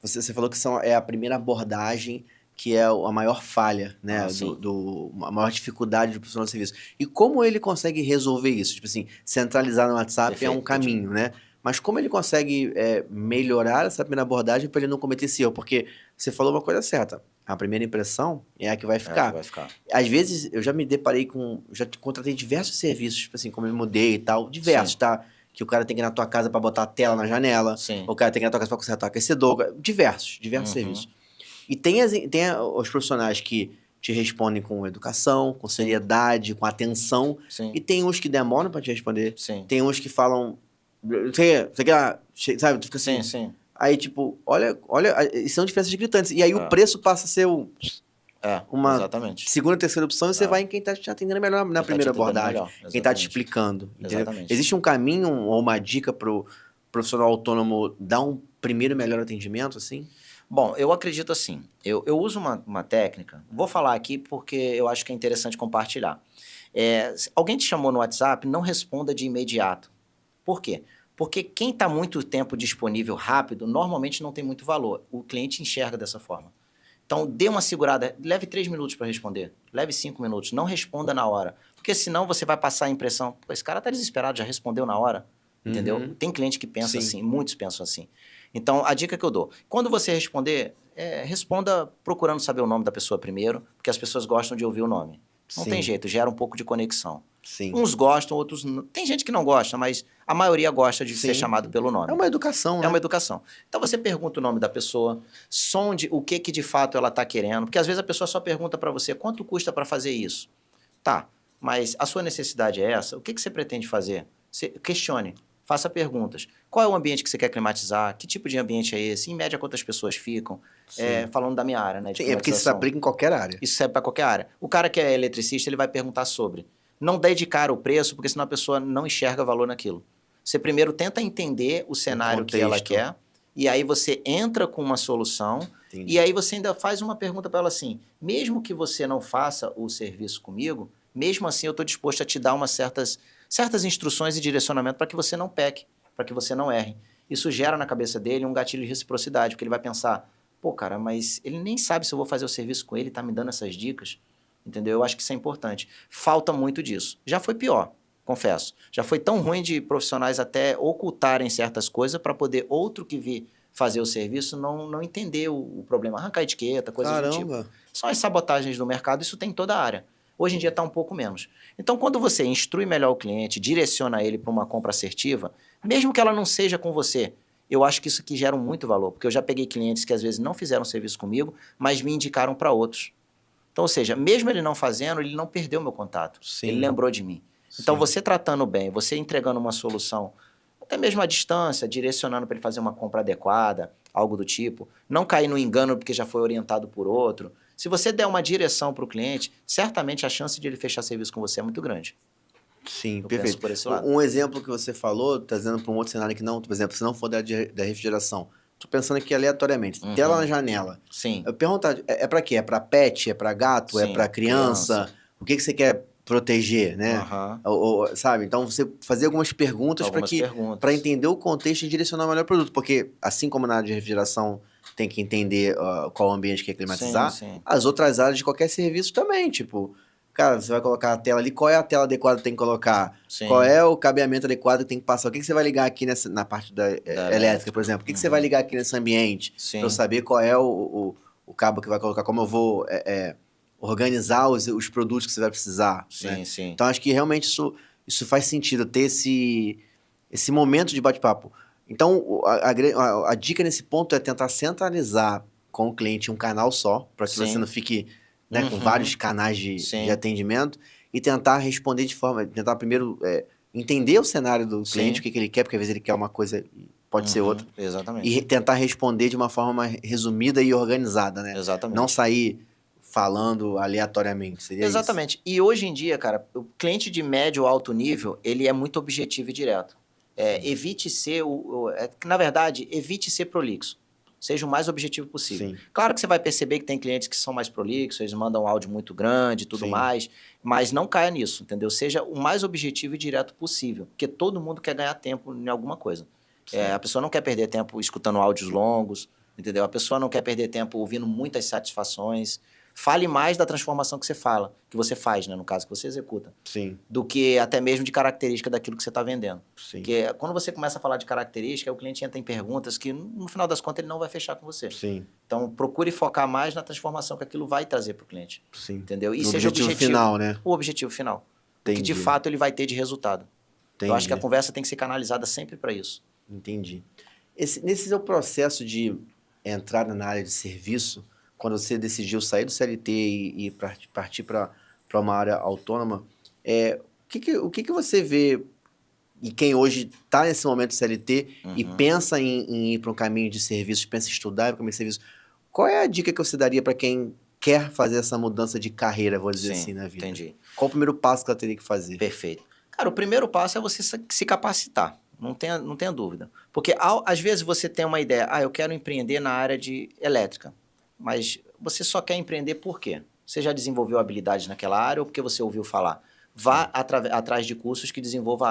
você falou que é a primeira abordagem que é a maior falha, né? A maior dificuldade do profissional de serviço. E como ele consegue resolver isso? Tipo assim, centralizar no WhatsApp Perfeito, é um caminho, né? Mas como ele consegue melhorar essa primeira abordagem para ele não cometer esse erro? Porque você falou uma coisa certa. A primeira impressão é a que vai ficar. Às vezes, eu já me deparei já contratei diversos serviços, tipo assim, como eu me mudei e tal, diversos, Sim. tá? Que o cara tem que ir na tua casa para botar a tela na janela, Sim. o cara tem que ir na tua casa para consertar o aquecedor, diversos serviços. E tem os profissionais que te respondem com educação, com seriedade, com atenção, Sim. e tem uns que demoram para te responder, Sim. tem uns que falam, você quer, sabe, tu fica assim. Sim. Aí, tipo, olha, são diferenças gritantes. E aí o preço passa a ser uma exatamente. segunda, terceira opção, e você vai em quem tá te atendendo melhor na primeira abordagem. Quem tá te explicando. Entendeu? Existe um caminho ou uma dica pro profissional autônomo dar um primeiro melhor atendimento, assim? Bom, eu acredito assim. Eu uso uma técnica, vou falar aqui porque eu acho que é interessante compartilhar. Se alguém te chamou no WhatsApp, não responda de imediato. Por quê? Porque quem está muito tempo disponível rápido, normalmente não tem muito valor. O cliente enxerga dessa forma. Então, dê uma segurada. Leve 3 minutos para responder. Leve 5 minutos. Não responda na hora. Porque senão você vai passar a impressão, pô, esse cara está desesperado, já respondeu na hora. Entendeu? Tem cliente que pensa assim, muitos pensam assim. Então, a dica que eu dou, quando você responder, responda procurando saber o nome da pessoa primeiro, porque as pessoas gostam de ouvir o nome. Não tem jeito, gera um pouco de conexão. Sim. Uns gostam, outros não. Tem gente que não gosta, mas a maioria gosta de ser chamado pelo nome. É uma educação, né? É uma educação. Então você pergunta o nome da pessoa, sonde o que de fato ela está querendo, porque às vezes a pessoa só pergunta para você quanto custa para fazer isso. Tá, mas a sua necessidade é essa? O que você pretende fazer? Questione, faça perguntas. Qual é o ambiente que você quer climatizar? Que tipo de ambiente é esse? Em média, quantas pessoas ficam? Falando da minha área, né? Sim, é porque isso se aplica em qualquer área. Isso serve para qualquer área. O cara que é eletricista, ele vai perguntar sobre. Não dê de cara o preço, porque senão a pessoa não enxerga valor naquilo. Você primeiro tenta entender o cenário que ela quer, e aí você entra com uma solução, e aí você ainda faz uma pergunta para ela assim, mesmo que você não faça o serviço comigo, mesmo assim eu estou disposto a te dar umas certas instruções e direcionamento para que você não peque, para que você não erre. Isso gera na cabeça dele um gatilho de reciprocidade, porque ele vai pensar, pô, cara, mas ele nem sabe se eu vou fazer o serviço com ele, tá me dando essas dicas. Entendeu? Eu acho que isso é importante. Falta muito disso. Já foi pior, confesso. Já foi tão ruim de profissionais até ocultarem certas coisas para poder outro que vir fazer o serviço não entender o problema. Arrancar a etiqueta, coisas do tipo. São as sabotagens do mercado, isso tem em toda a área. Hoje em dia está um pouco menos. Então, quando você instrui melhor o cliente, direciona ele para uma compra assertiva, mesmo que ela não seja com você, eu acho que isso aqui gera muito valor. Porque eu já peguei clientes que às vezes não fizeram serviço comigo, mas me indicaram para outros. Então, ou seja, mesmo ele não fazendo, ele não perdeu meu contato. Ele lembrou de mim. Então, você tratando bem, você entregando uma solução, até mesmo à distância, direcionando para ele fazer uma compra adequada, algo do tipo, não cair no engano porque já foi orientado por outro. Se você der uma direção para o cliente, certamente a chance de ele fechar serviço com você é muito grande. Sim, eu perfeito. Por esse lado. Um exemplo que você falou, trazendo para um outro cenário que não, por exemplo, se não for da refrigeração, tô pensando aqui aleatoriamente, tela na janela. Sim. Eu pergunto, é pra quê? É pra pet? É pra gato? É Sim, pra criança? O que você quer proteger, né? Aham. Sabe? Então, você fazer algumas perguntas Algumas para perguntas. entender o contexto e direcionar o melhor produto. Porque, assim como na área de refrigeração tem que entender qual ambiente quer climatizar, Sim. as outras áreas de qualquer serviço também. Tipo, cara, você vai colocar a tela ali, qual é a tela adequada que tem que colocar? Qual Sim. é o cabeamento adequado que tem que passar? O que você vai ligar aqui na parte da elétrica, por exemplo? O que você vai ligar aqui nesse ambiente? Para eu Sim. saber qual é o cabo que vai colocar, como eu vou organizar os produtos que você vai precisar. Né? Sim. Então, acho que realmente isso faz sentido, ter esse momento de bate-papo. Então, a dica nesse ponto é tentar centralizar com o cliente um canal só, para que você não fique com vários canais de atendimento, e tentar responder tentar primeiro entender o cenário do cliente, o que ele quer, porque às vezes ele quer uma coisa e pode ser outra. Exatamente. E tentar responder de uma forma resumida e organizada, né? Exatamente. Não sair falando aleatoriamente, seria Exatamente. isso. E hoje em dia, cara, o cliente de médio ou alto nível, ele é muito objetivo e direto. Evite ser, na verdade, evite ser prolixo. Seja o mais objetivo possível. Sim. Claro que você vai perceber que tem clientes que são mais prolixos, eles mandam um áudio muito grande e tudo mais, mas não caia nisso, entendeu? Seja o mais objetivo e direto possível, porque todo mundo quer ganhar tempo em alguma coisa. A pessoa não quer perder tempo escutando áudios longos, entendeu? A pessoa não quer perder tempo ouvindo muitas satisfações. Fale mais da transformação que você faz, né? No caso, que você executa. Sim. Do que até mesmo de característica daquilo que você está vendendo. Sim. Porque quando você começa a falar de característica, o cliente entra em perguntas que, no final das contas, ele não vai fechar com você. Sim. Então, procure focar mais na transformação que aquilo vai trazer para o cliente. Sim. Entendeu? E no seja objetivo final, né? O objetivo final. Entendi. O que, de fato, ele vai ter de resultado. Entendi. Eu acho que a conversa tem que ser canalizada sempre para isso. Entendi. Nesse seu processo de entrada na área de serviço, quando você decidiu sair do CLT e partir para uma área autônoma, o que você vê em quem hoje está nesse momento CLT e pensa em ir para um caminho de serviços, pensa em estudar para um caminho de serviço? Qual é a dica que você daria para quem quer fazer essa mudança de carreira, vou dizer assim, na vida? Entendi. Qual o primeiro passo que ela teria que fazer? Perfeito. Cara, o primeiro passo é você se capacitar. Não tenha dúvida. Porque, às vezes, você tem uma ideia, eu quero empreender na área de elétrica. Mas você só quer empreender por quê? Você já desenvolveu habilidades naquela área ou porque você ouviu falar? Vá atrás de cursos que desenvolvam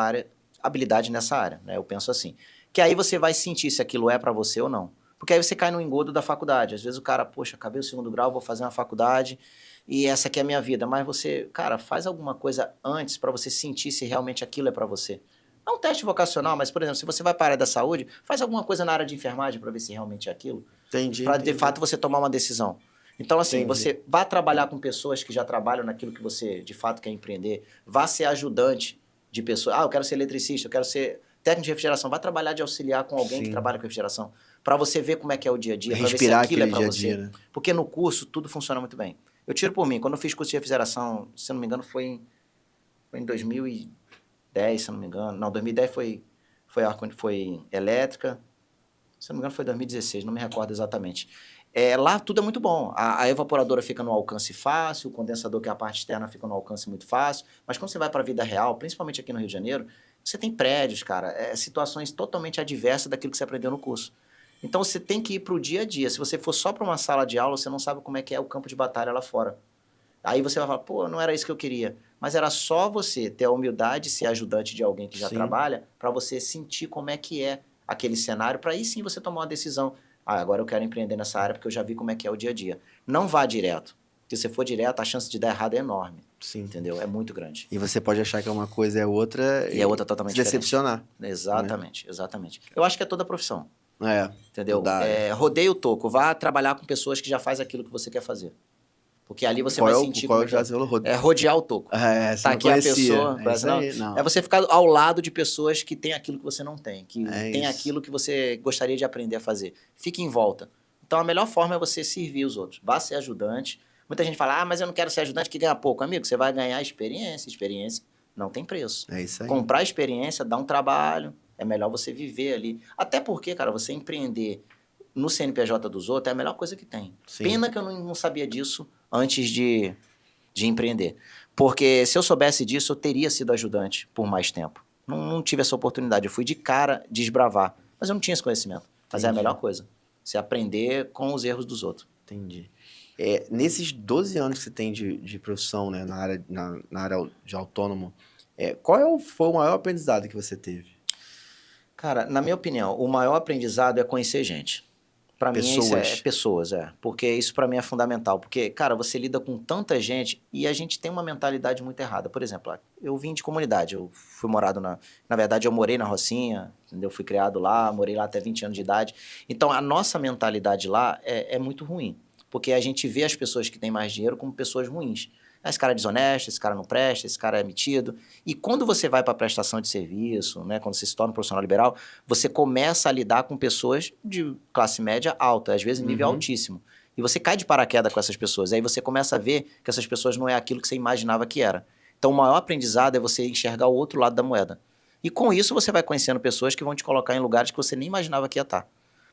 habilidade nessa área, né? Eu penso assim. Que aí você vai sentir se aquilo é para você ou não. Porque aí você cai no engodo da faculdade. Às vezes o cara, poxa, acabei o 2º grau, vou fazer uma faculdade e essa aqui é a minha vida. Mas você, cara, faz alguma coisa antes para você sentir se realmente aquilo é para você. Não um teste vocacional, mas, por exemplo, se você vai para a área da saúde, faz alguma coisa na área de enfermagem para ver se realmente é aquilo. Entendi. Para, de fato, você tomar uma decisão. Então, assim, você vá trabalhar com pessoas que já trabalham naquilo que você, de fato, quer empreender. Vá ser ajudante de pessoas. Eu quero ser eletricista, eu quero ser técnico de refrigeração. Vá trabalhar de auxiliar com alguém que trabalha com refrigeração. Para você ver como é que é o dia a dia, para ver se aquilo é para você. Né? Porque no curso, tudo funciona muito bem. Eu tiro por mim. Quando eu fiz curso de refrigeração, se eu não me engano, foi em 2010, se eu não me engano. Não, 2010 foi elétrica. Se eu não me engano, foi 2016, não me recordo exatamente. Lá tudo é muito bom. A evaporadora fica no alcance fácil, o condensador, que é a parte externa, fica no alcance muito fácil. Mas quando você vai para a vida real, principalmente aqui no Rio de Janeiro, você tem prédios, cara, situações totalmente adversas daquilo que você aprendeu no curso. Então, você tem que ir para o dia a dia. Se você for só para uma sala de aula, você não sabe como é que é o campo de batalha lá fora. Aí você vai falar, não era isso que eu queria. Mas era só você ter a humildade, ser ajudante de alguém que já trabalha, para você sentir como é que é aquele cenário, para aí sim você tomar uma decisão. Agora eu quero empreender nessa área porque eu já vi como é que é o dia a dia. Não vá direto. Porque se você for direto, a chance de dar errado é enorme. Sim. Entendeu? É muito grande. E você pode achar que uma coisa é outra e é outra totalmente se decepcionar. Exatamente, exatamente. Eu acho que é toda a profissão. Entendeu? Verdade. Rodeia o toco. Vá trabalhar com pessoas que já fazem aquilo que você quer fazer. Porque ali você vai sentir como é rodear o toco. Tá aqui a pessoa. É você ficar ao lado de pessoas que têm aquilo que você não tem. Que tem aquilo que você gostaria de aprender a fazer. Fique em volta. Então, a melhor forma é você servir os outros. Vá ser ajudante. Muita gente fala, mas eu não quero ser ajudante que ganha pouco. Amigo, você vai ganhar experiência. Experiência não tem preço. É isso aí. Comprar experiência dá um trabalho. É melhor você viver ali. Até porque, cara, você empreender no CNPJ dos outros é a melhor coisa que tem. Pena que eu não sabia disso antes de empreender. Porque se eu soubesse disso, eu teria sido ajudante por mais tempo. Não tive essa oportunidade. Eu fui de cara desbravar. Mas eu não tinha esse conhecimento. Mas é a melhor coisa. Você aprender com os erros dos outros. Entendi. Nesses 12 anos que você tem de profissão, né, na área de autônomo, foi o maior aprendizado que você teve? Cara, na minha opinião, o maior aprendizado é conhecer gente. Para mim, isso pessoas, porque isso para mim é fundamental, porque, cara, você lida com tanta gente e a gente tem uma mentalidade muito errada. Por exemplo, eu vim de comunidade, eu fui morado na verdade, eu morei na Rocinha, entendeu? Fui criado lá, morei lá até 20 anos de idade. Então, a nossa mentalidade lá é muito ruim, porque a gente vê as pessoas que têm mais dinheiro como pessoas ruins. Esse cara é desonesto, esse cara não presta, esse cara é metido. E quando você vai para a prestação de serviço, né, quando você se torna um profissional liberal, você começa a lidar com pessoas de classe média alta, às vezes nível altíssimo. E você cai de paraquedas com essas pessoas. Aí você começa a ver que essas pessoas não é aquilo que você imaginava que era. Então, o maior aprendizado é você enxergar o outro lado da moeda. E com isso, você vai conhecendo pessoas que vão te colocar em lugares que você nem imaginava que ia estar.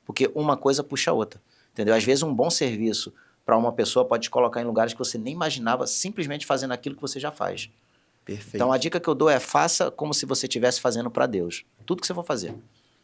Porque uma coisa puxa a outra. Entendeu? Às vezes, um bom serviço para uma pessoa pode te colocar em lugares que você nem imaginava, simplesmente fazendo aquilo que você já faz. Perfeito. Então, a dica que eu dou é faça como se você estivesse fazendo para Deus. Tudo que você for fazer.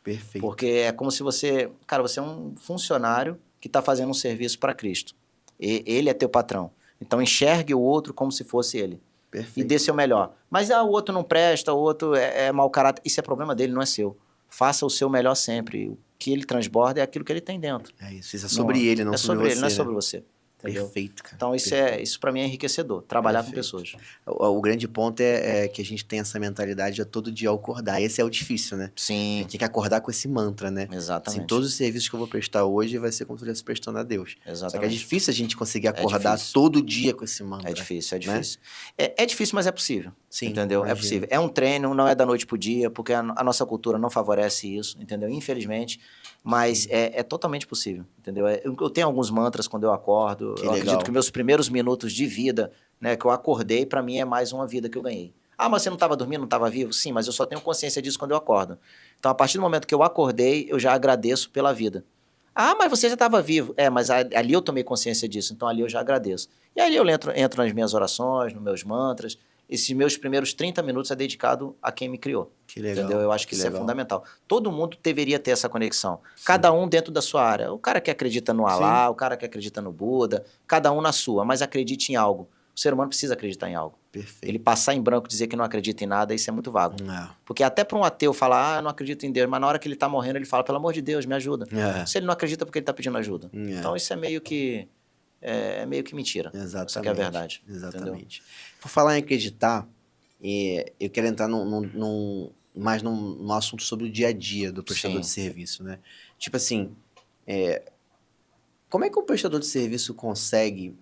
Perfeito. Porque é como se você... Cara, você é um funcionário que está fazendo um serviço para Cristo. Ele é teu patrão. Então, enxergue o outro como se fosse ele. Perfeito. E dê seu melhor. Mas, o outro não presta, o outro é mau caráter. Isso é problema dele, não é seu. Faça o seu melhor sempre. O que ele transborda é aquilo que ele tem dentro. É isso. Isso é sobre ele, não sobre você. É sobre ele, não é sobre você. Entendeu? Perfeito, cara. Então, isso para mim é enriquecedor, trabalhar com pessoas. O grande ponto é que a gente tem essa mentalidade de todo dia acordar. Esse é o difícil, né? Sim. A gente tem que acordar com esse mantra, né? Exatamente. Assim, todos os serviços que eu vou prestar hoje vai ser como se eu estivesse prestando a Deus. Exatamente. Só que é difícil a gente conseguir acordar todo dia com esse mantra. É difícil, é né? difícil. É difícil, mas é possível. Sim, entendeu? imagino. É possível. É um treino, não é da noite pro dia, porque a nossa cultura não favorece isso, entendeu? Infelizmente. Mas é totalmente possível, entendeu? Eu tenho alguns mantras quando eu acordo. Eu acredito que meus primeiros minutos de vida, né, que eu acordei, para mim é mais uma vida que eu ganhei. Ah, mas você não estava dormindo, não estava vivo? Sim, mas eu só tenho consciência disso quando eu acordo. Então, a partir do momento que eu acordei, eu já agradeço pela vida. Ah, mas você já estava vivo. Mas ali eu tomei consciência disso, então ali eu já agradeço. E ali eu entro nas minhas orações, nos meus mantras. Esses meus primeiros 30 minutos é dedicado a quem me criou. Que legal. Entendeu? Eu acho que isso é fundamental. Todo mundo deveria ter essa conexão. Sim. Cada um dentro da sua área. O cara que acredita no Alá, o cara que acredita no Buda, cada um na sua, mas acredite em algo. O ser humano precisa acreditar em algo. Perfeito. Ele passar em branco e dizer que não acredita em nada, isso é muito vago. Porque até para um ateu falar, eu não acredito em Deus, mas na hora que ele está morrendo, ele fala, pelo amor de Deus, me ajuda. Se ele não acredita, porque ele está pedindo ajuda. Então isso é meio que mentira. Exatamente. Isso aqui é a verdade. Exatamente. Entendeu? Por falar em acreditar, eu quero entrar mais num assunto sobre o dia a dia do prestador de serviço, né? Tipo assim, como é que o prestador de serviço consegue,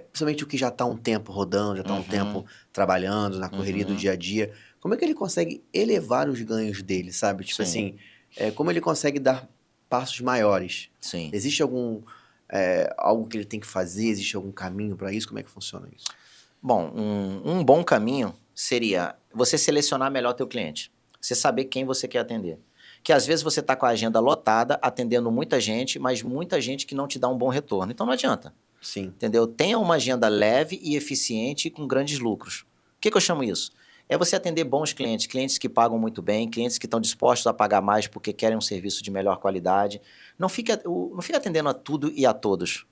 principalmente o que já está um tempo rodando, já está um tempo trabalhando na correria do dia a dia, como é que ele consegue elevar os ganhos dele, sabe? Tipo assim, como ele consegue dar passos maiores? Sim. Existe algo que ele tem que fazer? Existe algum caminho para isso? Como é que funciona isso? Bom, um bom caminho seria você selecionar melhor teu cliente. Você saber quem você quer atender. Que às vezes você está com a agenda lotada, atendendo muita gente, mas muita gente que não te dá um bom retorno. Então não adianta. Sim. Entendeu? Tenha uma agenda leve e eficiente e com grandes lucros. O que eu chamo isso? É você atender bons clientes, clientes que pagam muito bem, clientes que estão dispostos a pagar mais porque querem um serviço de melhor qualidade. Não fique atendendo a tudo e a todos.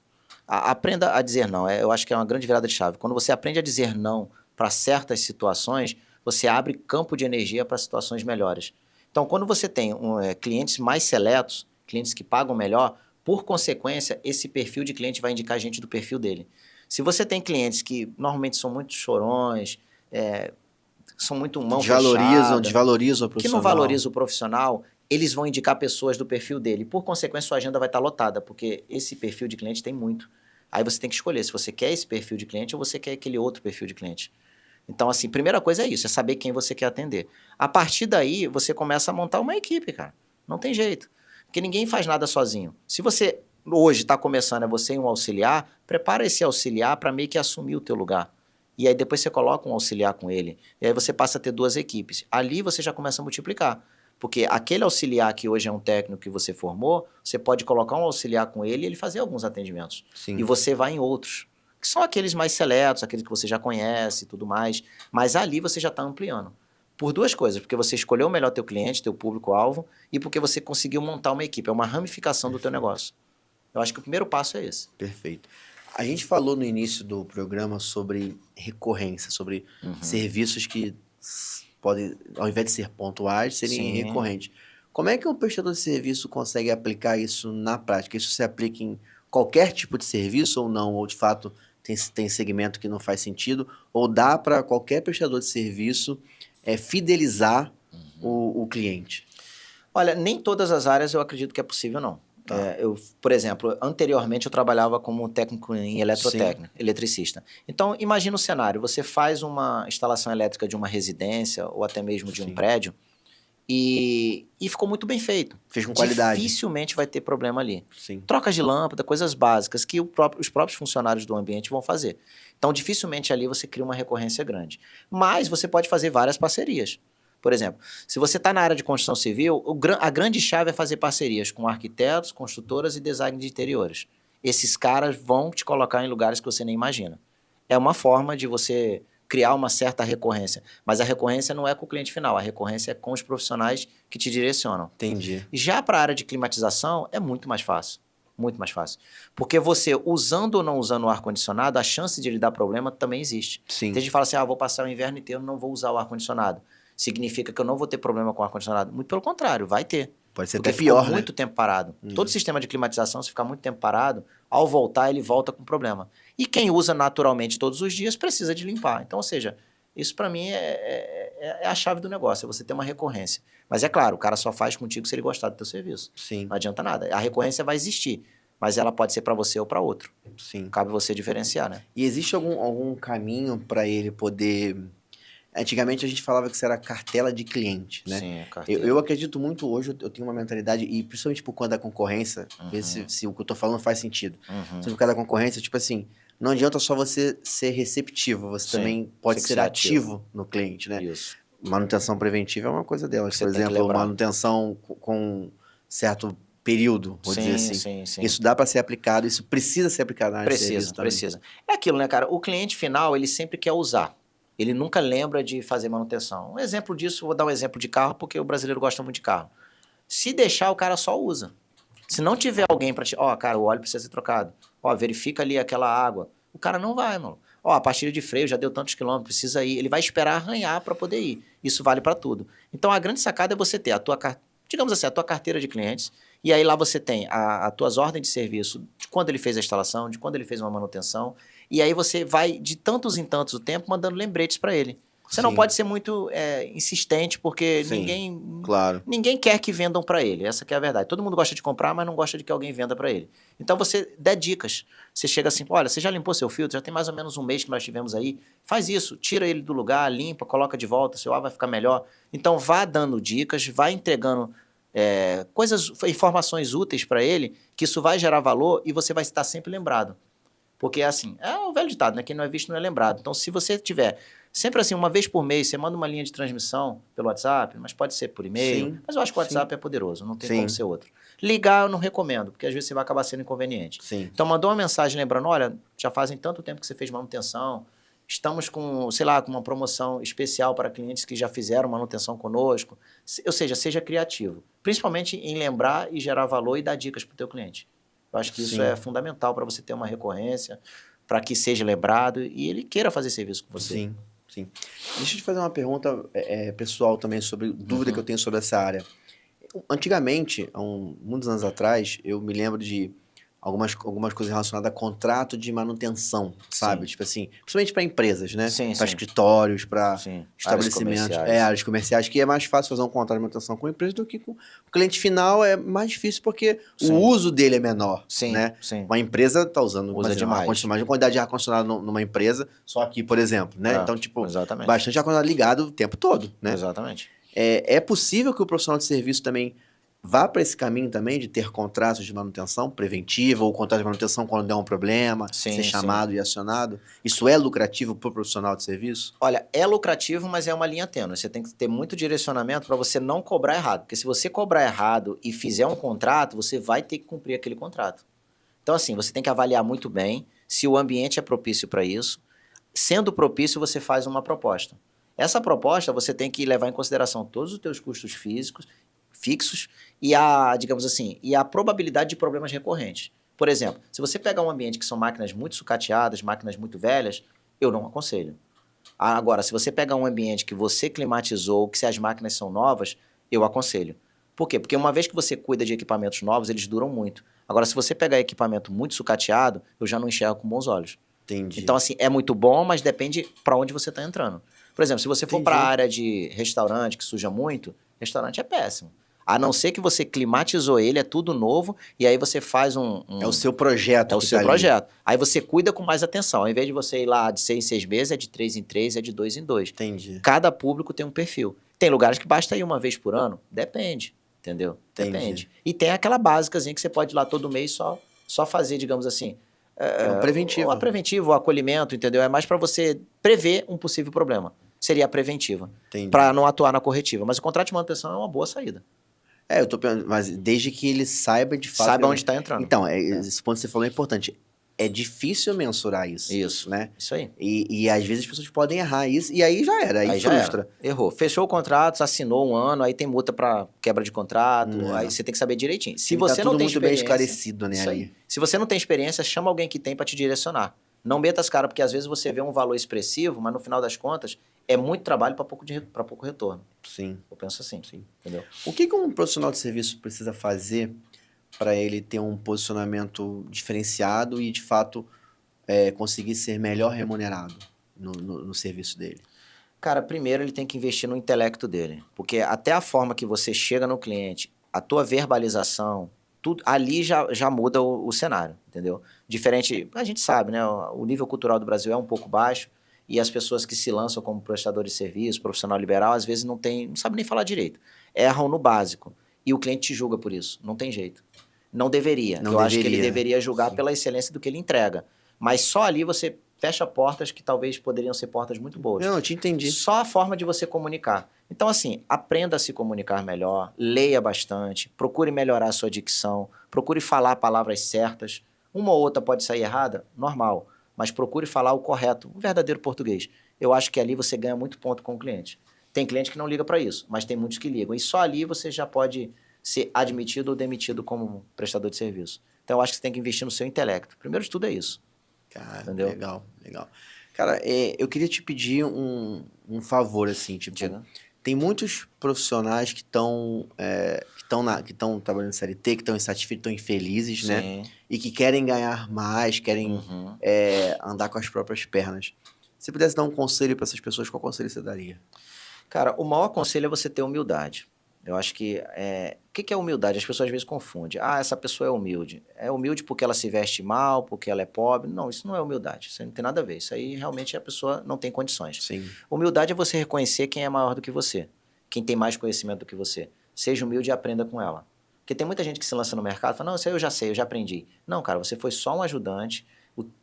Aprenda a dizer não. Eu acho que é uma grande virada de chave. Quando você aprende a dizer não para certas situações, você abre campo de energia para situações melhores. Então, quando você tem clientes mais seletos, clientes que pagam melhor, por consequência, esse perfil de cliente vai indicar gente do perfil dele. Se você tem clientes que normalmente são muito chorões, são muito mão fechada, desvalorizam o profissional, que não valorizam o profissional, eles vão indicar pessoas do perfil dele. Por consequência, sua agenda vai estar lotada, porque esse perfil de cliente tem muito. Aí você tem que escolher se você quer esse perfil de cliente ou você quer aquele outro perfil de cliente. Então, assim, primeira coisa é isso, é saber quem você quer atender. A partir daí, você começa a montar uma equipe, cara. Não tem jeito. Porque ninguém faz nada sozinho. Se você hoje está começando, é você e um auxiliar, prepara esse auxiliar para meio que assumir o teu lugar. E aí depois você coloca um auxiliar com ele. E aí você passa a ter 2 equipes. Ali você já começa a multiplicar. Porque aquele auxiliar que hoje é um técnico que você formou, você pode colocar um auxiliar com ele e ele fazer alguns atendimentos. Sim. E você vai em outros. Que são aqueles mais seletos, aqueles que você já conhece e tudo mais. Mas ali você já está ampliando. Por 2 coisas. Porque você escolheu melhor teu cliente, teu público-alvo, e porque você conseguiu montar uma equipe. É uma ramificação do teu negócio. Eu acho que o primeiro passo é esse. Perfeito. A gente falou no início do programa sobre recorrência, sobre serviços que podem, ao invés de ser pontuais, serem Sim. recorrentes. Como é que um prestador de serviço consegue aplicar isso na prática? Isso se aplica em qualquer tipo de serviço ou não? Ou, de fato, tem segmento que não faz sentido? Ou dá para qualquer prestador de serviço fidelizar o cliente? Olha, nem todas as áreas eu acredito que é possível, não. Tá. Por exemplo, anteriormente eu trabalhava como técnico em eletrotécnica, eletricista. Então, imagina o cenário, você faz uma instalação elétrica de uma residência ou até mesmo de um Sim. prédio e ficou muito bem feito. Fez com qualidade. Dificilmente vai ter problema ali. Sim. Trocas de lâmpada, coisas básicas que os próprios funcionários do ambiente vão fazer. Então, dificilmente ali você cria uma recorrência grande. Mas você pode fazer várias parcerias. Por exemplo, se você está na área de construção civil, a grande chave é fazer parcerias com arquitetos, construtoras e design de interiores. Esses caras vão te colocar em lugares que você nem imagina. É uma forma de você criar uma certa recorrência. Mas a recorrência não é com o cliente final, a recorrência é com os profissionais que te direcionam. Entendi. Já para a área de climatização, é muito mais fácil. Muito mais fácil. Porque você, usando ou não usando o ar-condicionado, a chance de ele dar problema também existe. Sim. Tem gente que fala assim, vou passar o inverno inteiro, não vou usar o ar-condicionado. Significa que eu não vou ter problema com o ar-condicionado? Muito pelo contrário, vai ter. Pode ser Porque até pior, né? muito tempo parado. Todo sistema de climatização, se ficar muito tempo parado, ao voltar, ele volta com problema. E quem usa naturalmente todos os dias precisa de limpar. Então, ou seja, isso para mim é a chave do negócio, é você ter uma recorrência. Mas é claro, o cara só faz contigo se ele gostar do teu serviço. Sim. Não adianta nada. A recorrência vai existir, mas ela pode ser para você ou para outro. Sim. Cabe você diferenciar, né? E existe algum caminho para ele poder... Antigamente a gente falava que isso era cartela de cliente, né? Sim, a carteira. Eu acredito muito hoje, eu tenho uma mentalidade, e principalmente por conta da concorrência, ver se o que eu tô falando faz sentido. Se por causa da concorrência, tipo assim, não adianta só você ser receptivo, você Sim, também pode tem que ser ser ativo no cliente, né? Isso. Manutenção preventiva é uma coisa delas. Você Por tem que exemplo, lembrar. manutenção com certo período, vou dizer assim. Sim. Isso dá para ser aplicado, isso precisa ser aplicado na área de serviço também. Precisa. É aquilo, né, cara? O cliente final, ele sempre quer usar. Ele nunca lembra de fazer manutenção. Um exemplo disso, vou dar um exemplo de carro, porque o brasileiro gosta muito de carro. Se deixar, o cara só usa. Se não tiver alguém para te... cara, o óleo precisa ser trocado. Verifica ali aquela água. O cara não vai, mano. A pastilha de freio já deu tantos quilômetros, precisa ir. Ele vai esperar arranhar para poder ir. Isso vale para tudo. Então, a grande sacada é você ter digamos assim, a tua carteira de clientes, e aí lá você tem as tuas ordens de serviço, de quando ele fez a instalação, de quando ele fez uma manutenção, e aí você vai, de tantos em tantos o tempo, mandando lembretes para ele. Você não pode ser muito insistente, porque ninguém quer que vendam para ele. Essa que é a verdade. Todo mundo gosta de comprar, mas não gosta de que alguém venda para ele. Então, você dá dicas. Você chega assim, olha, você já limpou seu filtro? Já tem mais ou menos um mês que nós tivemos aí. Faz isso, tira ele do lugar, limpa, coloca de volta, seu ar vai ficar melhor. Então, vá dando dicas, vá entregando informações úteis para ele, que isso vai gerar valor e você vai estar sempre lembrado. Porque, assim, é o velho ditado, né? Quem não é visto não é lembrado. Então, se você tiver sempre assim, uma vez por mês, você manda uma linha de transmissão pelo WhatsApp, mas pode ser por e-mail. Mas eu acho que o WhatsApp é poderoso, não tem como ser outro. Ligar eu não recomendo, porque às vezes você vai acabar sendo inconveniente. Então, mandou uma mensagem lembrando, olha, já fazem tanto tempo que você fez manutenção, estamos com, sei lá, com uma promoção especial para clientes que já fizeram manutenção conosco. Ou seja, seja criativo. Principalmente em lembrar e gerar valor e dar dicas para o teu cliente. Eu acho que isso é fundamental para você ter uma recorrência, para que seja lembrado e ele queira fazer serviço com você. Sim. Deixa eu te fazer uma pergunta pessoal também, sobre dúvida que eu tenho sobre essa área. Antigamente, há muitos anos atrás, eu me lembro de algumas coisas relacionadas a contrato de manutenção, sabe? Tipo assim, principalmente para empresas, né? Para escritórios, para estabelecimentos, áreas comerciais, que é mais fácil fazer um contrato de manutenção com a empresa do que com o cliente final, é mais difícil porque o uso dele é menor, né? Uma empresa está usando mais uma quantidade de ar-condicionado numa empresa, só aqui, por exemplo, né? Então, tipo, bastante ar-condicionado ligado o tempo todo, né? Exatamente. É possível que o profissional de serviço também vá para esse caminho também de ter contratos de manutenção preventiva ou contrato de manutenção quando der um problema, ser chamado e acionado? Isso é lucrativo para o profissional de serviço? Olha, é lucrativo, mas é uma linha tênue. Você tem que ter muito direcionamento para você não cobrar errado. Porque se você cobrar errado e fizer um contrato, você vai ter que cumprir aquele contrato. Então, assim, você tem que avaliar muito bem se o ambiente é propício para isso. Sendo propício, você faz uma proposta. Essa proposta, você tem que levar em consideração todos os teus custos fixos e a probabilidade de problemas recorrentes. Por exemplo, se você pegar um ambiente que são máquinas muito sucateadas, máquinas muito velhas, eu não aconselho. Agora, se você pegar um ambiente que você climatizou, que se as máquinas são novas, eu aconselho. Por quê? Porque uma vez que você cuida de equipamentos novos, eles duram muito. Agora, se você pegar equipamento muito sucateado, eu já não enxergo com bons olhos. Entendi. Então, assim, é muito bom, mas depende para onde você está entrando. Por exemplo, se você for para a área de restaurante, que suja muito, restaurante é péssimo. A não ser que você climatizou ele, é tudo novo, e aí você faz É o seu projeto. É o seu projeto. Aí você cuida com mais atenção. Ao invés de você ir lá de 6 em 6 meses, é de 3 em 3, é de 2 em 2. Entendi. Cada público tem um perfil. Tem lugares que basta ir uma vez por ano? Depende, entendeu? Entendi. Depende. E tem aquela básicazinha que você pode ir lá todo mês só fazer, digamos assim... um preventivo. O preventivo, o acolhimento, entendeu? É mais para você prever um possível problema. Seria a preventiva. Para não atuar na corretiva. Mas o contrato de manutenção é uma boa saída. Eu tô pensando, mas desde que ele saiba de fato... Saiba onde está entrando. Então, esse ponto que você falou é importante. É difícil mensurar isso. Isso, né? Isso aí. E às vezes as pessoas podem errar isso, e aí já era, aí já frustra. Era. Errou. Fechou o contrato, assinou um ano, aí tem multa para quebra de contrato, aí você tem que saber direitinho. Se você não tem muito bem esclarecido, né, ali. Se você não tem experiência, chama alguém que tem para te direcionar. Não meta as caras, porque às vezes você vê um valor expressivo, mas no final das contas é muito trabalho para pouco retorno. Sim. Eu penso assim. Sim. Entendeu? O que um profissional de serviço precisa fazer para ele ter um posicionamento diferenciado e, de fato, conseguir ser melhor remunerado no serviço dele? Cara, primeiro ele tem que investir no intelecto dele. Porque até a forma que você chega no cliente, a tua verbalização, tudo ali já muda o cenário, entendeu? Diferente, a gente sabe, né? O nível cultural do Brasil é um pouco baixo e as pessoas que se lançam como prestador de serviço, profissional liberal, às vezes não sabem nem falar direito. Erram no básico. E o cliente te julga por isso. Não tem jeito. Não deveria. Eu acho que ele deveria julgar pela excelência do que ele entrega. Mas só ali você fecha portas que talvez poderiam ser portas muito boas. Não, eu te entendi. Só a forma de você comunicar. Então, assim, aprenda a se comunicar melhor, leia bastante, procure melhorar a sua dicção, procure falar palavras certas. Uma ou outra pode sair errada, normal, mas procure falar o correto, o verdadeiro português. Eu acho que ali você ganha muito ponto com o cliente. Tem cliente que não liga para isso, mas tem muitos que ligam. E só ali você já pode ser admitido ou demitido como prestador de serviço. Então, eu acho que você tem que investir no seu intelecto. Primeiro de tudo é isso. Cara, entendeu? Legal. Cara, eu queria te pedir um favor, assim, tipo... Tem muitos profissionais que estão trabalhando em CLT, que estão insatisfeitos, estão infelizes, né? E que querem ganhar mais, querem andar com as próprias pernas. Se pudesse dar um conselho para essas pessoas, qual conselho você daria? Cara, o maior conselho é você ter humildade. Eu acho que... O que é humildade? As pessoas às vezes confundem. Essa pessoa é humilde. É humilde porque ela se veste mal, porque ela é pobre. Não, isso não é humildade. Isso aí não tem nada a ver. Isso aí realmente a pessoa não tem condições. Sim. Humildade é você reconhecer quem é maior do que você. Quem tem mais conhecimento do que você. Seja humilde e aprenda com ela. Porque tem muita gente que se lança no mercado e fala, não, isso aí eu já sei, eu já aprendi. Não, cara, você foi só um ajudante.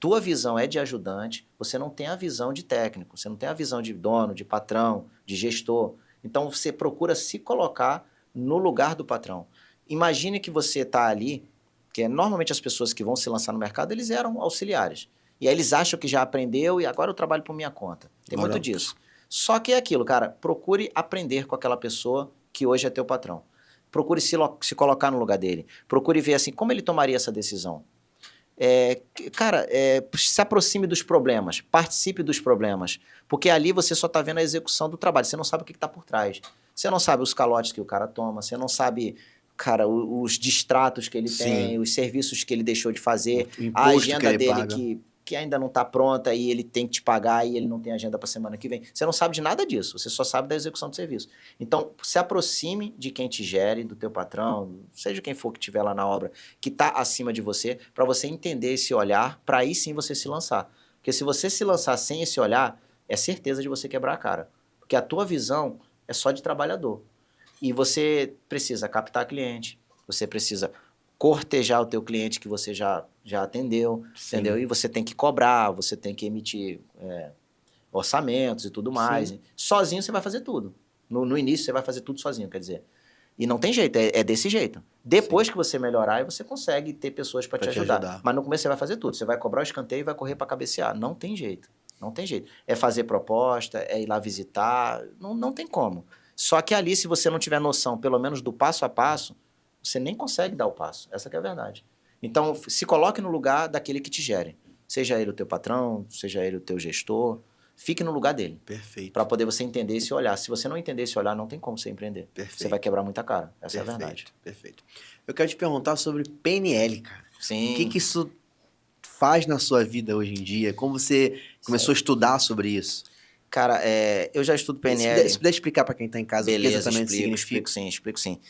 Tua visão é de ajudante. Você não tem a visão de técnico. Você não tem a visão de dono, de patrão, de gestor. Então, você procura se colocar no lugar do patrão. Imagine que você está ali, que normalmente as pessoas que vão se lançar no mercado, eles eram auxiliares. E aí eles acham que já aprendeu e agora eu trabalho por minha conta. Tem muito disso. Só que é aquilo, cara, procure aprender com aquela pessoa que hoje é teu patrão. Procure se colocar no lugar dele. Procure ver assim, como ele tomaria essa decisão. Se aproxime dos problemas, participe dos problemas, porque ali você só está vendo a execução do trabalho, você não sabe o que está por trás, você não sabe os calotes que o cara toma, você não sabe, cara, os distratos que ele tem, os serviços que ele deixou de fazer, a agenda dele que ainda não está pronta e ele tem que te pagar e ele não tem agenda para a semana que vem. Você não sabe de nada disso, você só sabe da execução do serviço. Então, se aproxime de quem te gere, do teu patrão, seja quem for que estiver lá na obra, que está acima de você, para você entender esse olhar, para aí sim você se lançar. Porque se você se lançar sem esse olhar, é certeza de você quebrar a cara. Porque a tua visão é só de trabalhador. E você precisa captar cliente, você precisa cortejar o teu cliente que você já atendeu, entendeu? E você tem que cobrar, você tem que emitir orçamentos e tudo mais. Sim. Sozinho você vai fazer tudo. No início você vai fazer tudo sozinho, quer dizer. E não tem jeito, é desse jeito. Depois que você melhorar, aí você consegue ter pessoas para te ajudar. Mas no começo você vai fazer tudo. Você vai cobrar o escanteio e vai correr para cabecear. Não tem jeito. Não tem jeito. É fazer proposta, é ir lá visitar, não tem como. Só que ali, se você não tiver noção, pelo menos do passo a passo, você nem consegue dar o passo. Essa que é a verdade. Então, se coloque no lugar daquele que te gere. Seja ele o teu patrão, seja ele o teu gestor, fique no lugar dele. Perfeito. Para poder você entender esse olhar. Se você não entender esse olhar, não tem como você empreender. Perfeito. Você vai quebrar muita cara. Essa é a verdade. Perfeito. Eu quero te perguntar sobre PNL, cara. Sim. O que isso faz na sua vida hoje em dia? Como você começou a estudar sobre isso? Cara, eu já estudo PNL. Se puder explicar para quem está em casa o que exatamente significa. Explico sim.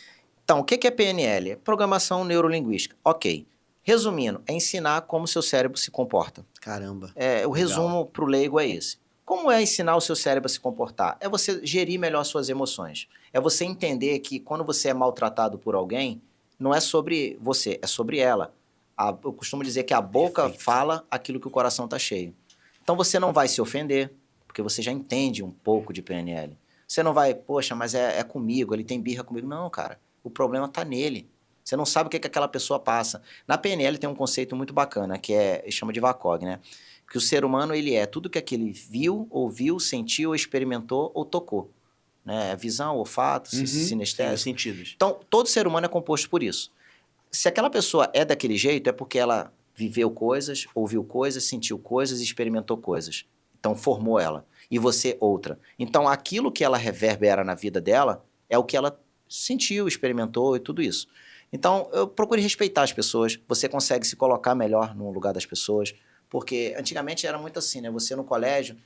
Então, o que é PNL? É programação neurolinguística. Ok. Resumindo, é ensinar como o seu cérebro se comporta. Caramba. O resumo para o leigo é esse. Como é ensinar o seu cérebro a se comportar? É você gerir melhor suas emoções. É você entender que quando você é maltratado por alguém, não é sobre você, é sobre ela. Eu costumo dizer que a boca fala aquilo que o coração está cheio. Então você não vai se ofender, porque você já entende um pouco de PNL. Você não vai, poxa, mas é comigo, ele tem birra comigo. Não, cara, o problema está nele. Você não sabe o que aquela pessoa passa. Na PNL tem um conceito muito bacana, que chama de VACOG, né? Que o ser humano, ele é tudo que aquele viu, ouviu, sentiu, experimentou ou tocou. Né? Visão, olfato, sinestésico. Sim, sentidos. Então, todo ser humano é composto por isso. Se aquela pessoa é daquele jeito, é porque ela viveu coisas, ouviu coisas, sentiu coisas e experimentou coisas. Então, formou ela. E você, outra. Então, aquilo que ela reverbera na vida dela é o que ela sentiu, experimentou e tudo isso. Então, eu procure respeitar as pessoas. Você consegue se colocar melhor no lugar das pessoas. Porque antigamente era muito assim, né? Você no colégio,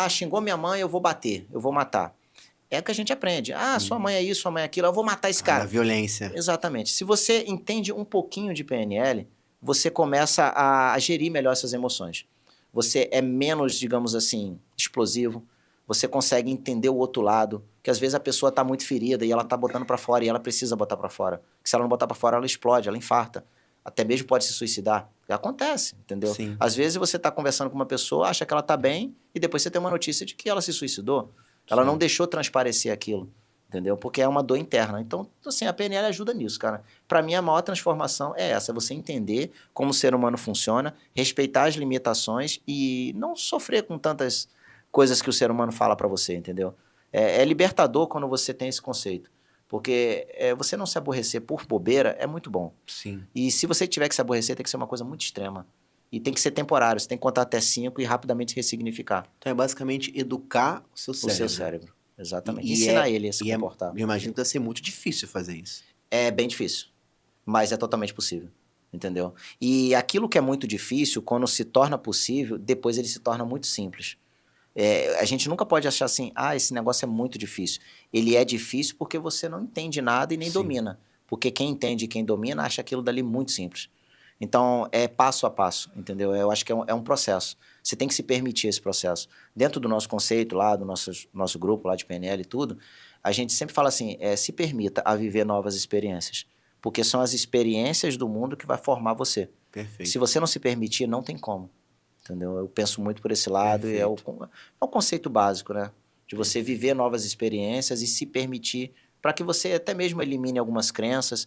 xingou minha mãe, eu vou bater, eu vou matar. É o que a gente aprende. Sua mãe é isso, sua mãe é aquilo, eu vou matar esse cara. A violência. Exatamente. Se você entende um pouquinho de PNL, você começa a gerir melhor essas emoções. Você é menos, digamos assim, explosivo. Você consegue entender o outro lado, que às vezes a pessoa está muito ferida e ela está botando para fora e ela precisa botar para fora. Porque se ela não botar para fora, ela explode, ela infarta. Até mesmo pode se suicidar. Acontece, entendeu? Sim. Às vezes você está conversando com uma pessoa, acha que ela está bem, e depois você tem uma notícia de que ela se suicidou. Ela não deixou transparecer aquilo, entendeu? Porque é uma dor interna. Então, assim, a PNL ajuda nisso, cara. Para mim, a maior transformação é essa, você entender como o ser humano funciona, respeitar as limitações e não sofrer com tantas coisas que o ser humano fala para você, entendeu? É libertador quando você tem esse conceito. Porque você não se aborrecer por bobeira é muito bom. Sim. E se você tiver que se aborrecer, tem que ser uma coisa muito extrema. E tem que ser temporário. Você tem que contar até 5 e rapidamente ressignificar. Então é basicamente educar o seu cérebro. O seu cérebro, exatamente. Ensinar ele a se comportar. Eu imagino que vai ser muito difícil fazer isso. É bem difícil, mas é totalmente possível. Entendeu? E aquilo que é muito difícil, quando se torna possível, depois ele se torna muito simples. A gente nunca pode achar assim, esse negócio é muito difícil. Ele é difícil porque você não entende nada e nem domina. Porque quem entende e quem domina acha aquilo dali muito simples. Então, é passo a passo, entendeu? Eu acho que é um processo. Você tem que se permitir esse processo. Dentro do nosso conceito lá, do nosso grupo lá de PNL e tudo, a gente sempre fala assim, se permita a viver novas experiências. Porque são as experiências do mundo que vai formar você. Perfeito. Se você não se permitir, não tem como. Entendeu? Eu penso muito por esse lado. Perfeito. E é o conceito básico, né? De você viver novas experiências e se permitir para que você até mesmo elimine algumas crenças,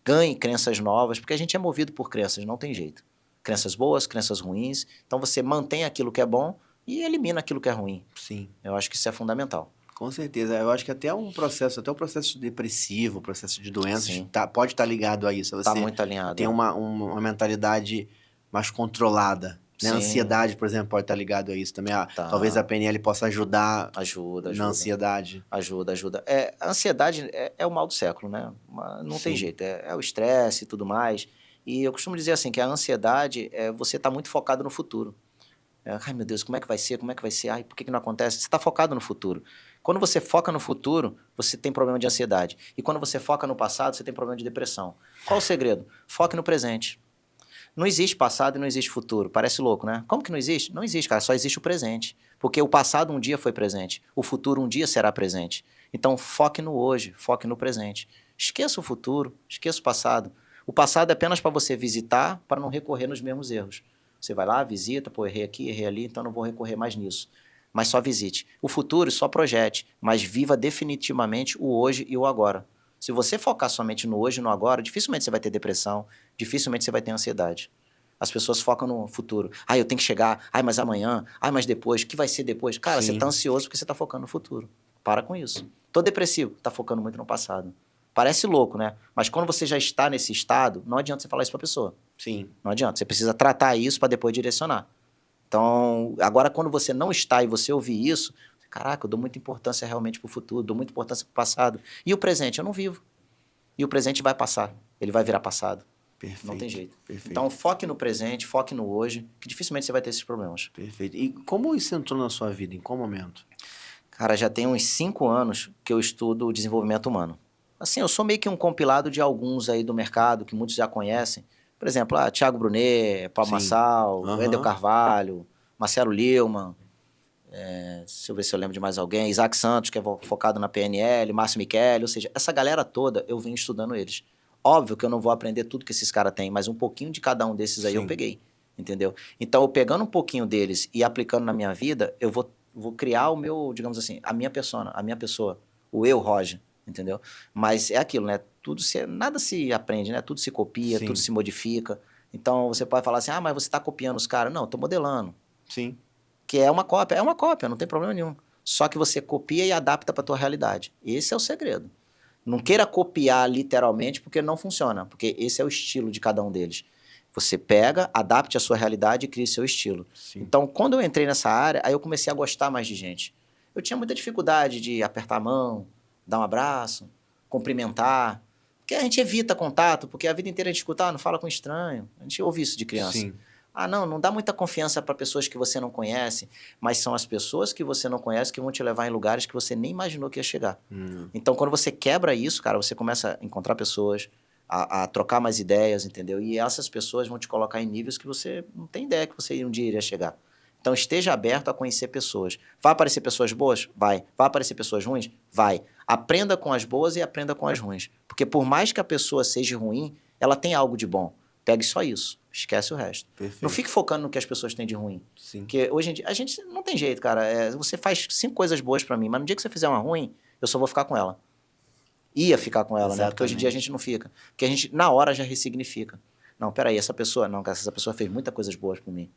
ganhe crenças novas, porque a gente é movido por crenças, não tem jeito. Crenças boas, crenças ruins. Então você mantém aquilo que é bom e elimina aquilo que é ruim. Sim. Eu acho que isso é fundamental. Com certeza. Eu acho que até o processo depressivo, o processo de doenças, pode estar ligado a isso. Você está muito alinhado. Tem uma mentalidade mais controlada. Né? A ansiedade, por exemplo, pode estar ligado a isso também. Talvez a PNL possa ajudar na ansiedade. Ajuda. A ansiedade é o mal do século, né? Não tem jeito. É o estresse e tudo mais. E eu costumo dizer assim, que a ansiedade você está muito focado no futuro. Ai, meu Deus, como é que vai ser? Ai, por que não acontece? Você está focado no futuro. Quando você foca no futuro, você tem problema de ansiedade. E quando você foca no passado, você tem problema de depressão. Qual o segredo? Foque no presente. Não existe passado e não existe futuro. Parece louco, né? Como que não existe? Não existe, cara. Só existe o presente. Porque o passado um dia foi presente. O futuro um dia será presente. Então, foque no hoje, foque no presente. Esqueça o futuro, esqueça o passado. O passado é apenas para você visitar, para não recorrer nos mesmos erros. Você vai lá, visita, errei aqui, errei ali, então não vou recorrer mais nisso. Mas só visite. O futuro só projete, mas viva definitivamente o hoje e o agora. Se você focar somente no hoje e no agora, dificilmente você vai ter depressão, dificilmente você vai ter ansiedade. As pessoas focam no futuro. Eu tenho que chegar. Mas amanhã. Mas depois. O que vai ser depois? Cara, você está ansioso porque você está focando no futuro. Para com isso. Tô depressivo. Está focando muito no passado. Parece louco, né? Mas quando você já está nesse estado, não adianta você falar isso pra pessoa. Sim. Não adianta. Você precisa tratar isso para depois direcionar. Então, agora quando você não está e você ouvir isso, caraca, eu dou muita importância realmente pro futuro, dou muita importância pro passado. E o presente eu não vivo. E o presente vai passar. Ele vai virar passado. Perfeito. Não tem jeito. Perfeito. Então, foque no presente, foque no hoje, que dificilmente você vai ter esses problemas. Perfeito. E como isso entrou na sua vida? Em qual momento? Cara, já tem uns 5 anos que eu estudo o desenvolvimento humano. Assim, eu sou meio que um compilado de alguns aí do mercado, que muitos já conhecem. Por exemplo, Thiago Brunet, Paulo Sim. Massal, Aham. Wendel Carvalho, Marcelo Lillmann, deixa eu ver se eu lembro de mais alguém, Isaac Santos, que é focado na PNL, Márcio Michele, ou seja, essa galera toda, eu venho estudando eles. Óbvio que eu não vou aprender tudo que esses caras têm, mas um pouquinho de cada um desses aí eu Sim. peguei, entendeu? Então, eu pegando um pouquinho deles e aplicando na minha vida, eu vou criar o meu, digamos assim, a minha persona, a minha pessoa, o eu, Roger, entendeu? Mas é aquilo, né? Nada se aprende, né? Tudo se copia, Sim. tudo se modifica. Então, você pode falar assim, mas você está copiando os caras. Não, eu tô modelando. Sim. Que é uma cópia, não tem problema nenhum. Só que você copia e adapta para tua realidade. Esse é o segredo. Não queira copiar literalmente porque não funciona, porque esse é o estilo de cada um deles. Você pega, adapte a sua realidade e crie seu estilo. Sim. Então, quando eu entrei nessa área, aí eu comecei a gostar mais de gente. Eu tinha muita dificuldade de apertar a mão, dar um abraço, cumprimentar, porque a gente evita contato, porque a vida inteira a gente escuta, não fala com estranho. A gente ouve isso de criança. Sim. Não dá muita confiança para pessoas que você não conhece, mas são as pessoas que você não conhece que vão te levar em lugares que você nem imaginou que ia chegar. Então, quando você quebra isso, cara, você começa a encontrar pessoas, a trocar mais ideias, entendeu? E essas pessoas vão te colocar em níveis que você não tem ideia que você um dia iria chegar. Então, esteja aberto a conhecer pessoas. Vai aparecer pessoas boas? Vai. Vai aparecer pessoas ruins? Vai. Aprenda com as boas e aprenda com as ruins. Porque por mais que a pessoa seja ruim, ela tem algo de bom. Pegue só isso. Esquece o resto. Perfeito. Não fique focando no que as pessoas têm de ruim. Sim. Porque hoje em dia, a gente não tem jeito, cara. Você faz 5 coisas boas pra mim, mas no dia que você fizer uma ruim, eu só vou ficar com ela. Ia ficar com ela, Exatamente. né? Porque hoje em dia a gente não fica. Porque a gente, na hora, já ressignifica. Não, peraí, essa pessoa fez muitas coisas boas por mim.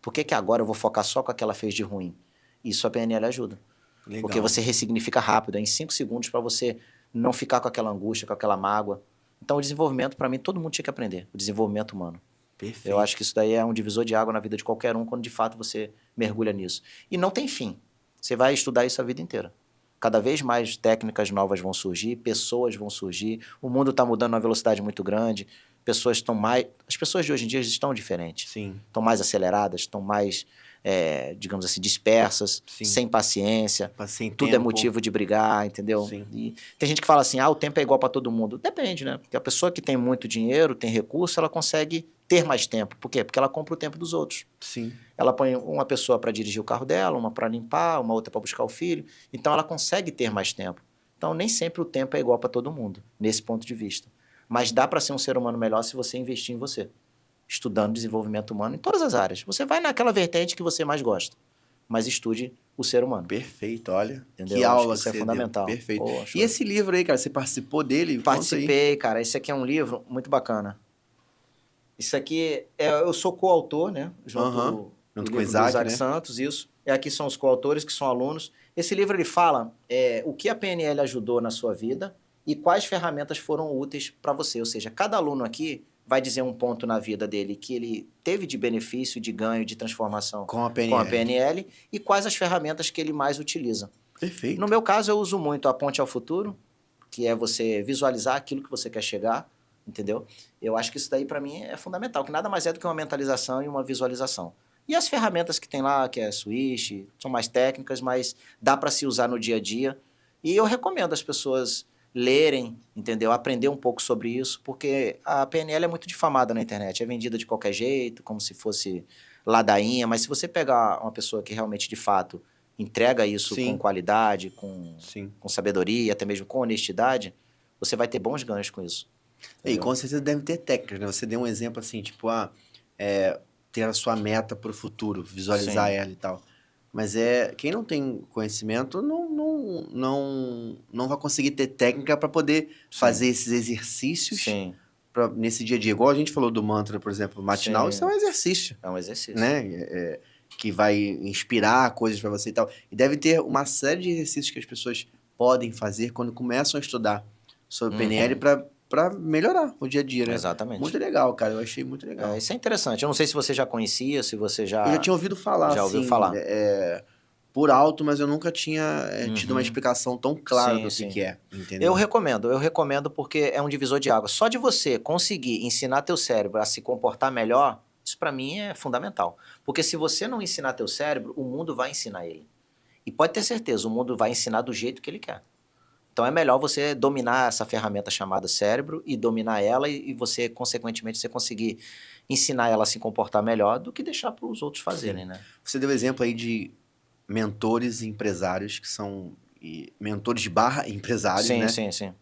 Por que agora eu vou focar só com o que ela fez de ruim? Isso a PNL ajuda. Legal. Porque você ressignifica rápido, em 5 segundos, pra você não ficar com aquela angústia, com aquela mágoa. Então, o desenvolvimento, pra mim, todo mundo tinha que aprender. O desenvolvimento humano. Perfeito. Eu acho que isso daí é um divisor de água na vida de qualquer um, quando de fato você mergulha nisso. E não tem fim. Você vai estudar isso a vida inteira. Cada vez mais técnicas novas vão surgir, pessoas vão surgir, o mundo está mudando a uma velocidade muito grande, as pessoas de hoje em dia estão diferentes. Sim. Estão mais aceleradas, estão mais, digamos assim, dispersas, Sim. sem paciência. Sem Tudo tempo. é motivo de brigar, entendeu? Sim. E tem gente que fala assim, o tempo é igual para todo mundo. Depende, né? Porque a pessoa que tem muito dinheiro, tem recurso, ela consegue ter mais tempo. Por quê? Porque ela compra o tempo dos outros. Sim. Ela põe uma pessoa para dirigir o carro dela, uma para limpar, uma outra para buscar o filho. Então, ela consegue ter mais tempo. Então, nem sempre o tempo é igual para todo mundo, nesse ponto de vista. Mas dá para ser um ser humano melhor se você investir em você. Estudando desenvolvimento humano em todas as áreas. Você vai naquela vertente que você mais gosta. Mas estude o ser humano. Perfeito, olha. Entendeu? Que Acho aula que isso é você fundamental. deu. Perfeito. Pô, E esse livro aí, cara, você participou dele? Participei, cara. Esse aqui é um livro muito bacana. Isso aqui, eu sou coautor, né? Junto com o Isaac, né? Santos, isso. E aqui são os coautores, que são alunos. Esse livro, ele fala o que a PNL ajudou na sua vida e quais ferramentas foram úteis para você. Ou seja, cada aluno aqui vai dizer um ponto na vida dele que ele teve de benefício, de ganho, de transformação Com a PNL. com a PNL e quais as ferramentas que ele mais utiliza. Perfeito. No meu caso, eu uso muito a Ponte ao Futuro, que é você visualizar aquilo que você quer chegar, entendeu? Eu acho que isso daí, para mim, é fundamental, que nada mais é do que uma mentalização e uma visualização. E as ferramentas que tem lá, que é Swish, são mais técnicas, mas dá para se usar no dia a dia. E eu recomendo as pessoas lerem, entendeu? Aprender um pouco sobre isso, porque a PNL é muito difamada na internet, é vendida de qualquer jeito, como se fosse ladainha, mas se você pegar uma pessoa que realmente, de fato, entrega isso Sim. com qualidade, com Sim. sabedoria, até mesmo com honestidade, você vai ter bons ganhos com isso. E Entendeu? com certeza deve ter técnicas, né? Você deu um exemplo assim, tipo, ter a sua meta pro futuro, visualizar Sim. ela e tal. Mas quem não tem conhecimento não vai conseguir ter técnica para poder Sim. fazer esses exercícios Sim, nesse dia a dia. Igual a gente falou do mantra, por exemplo, matinal, Sim. isso é um exercício, é um exercício. né? Que vai inspirar coisas para você e tal. E deve ter uma série de exercícios que as pessoas podem fazer quando começam a estudar sobre PNL para melhorar o dia a dia, né? Exatamente. Muito legal, cara. Eu achei muito legal. Isso é interessante. Eu não sei se você já conhecia, se você Eu já tinha ouvido falar, já ouviu assim, falar. por alto, mas eu nunca tinha tido uma explicação tão clara do Sim. que é, entendeu? Eu recomendo porque é um divisor de água. Só de você conseguir ensinar teu cérebro a se comportar melhor, isso para mim é fundamental. Porque se você não ensinar teu cérebro, o mundo vai ensinar ele. E pode ter certeza, o mundo vai ensinar do jeito que ele quer. Então é melhor você dominar essa ferramenta chamada cérebro e dominar ela e você, consequentemente, você conseguir ensinar ela a se comportar melhor do que deixar para os outros fazerem, né? Você deu exemplo aí de mentores e empresários que são mentores / empresários, né? Sim.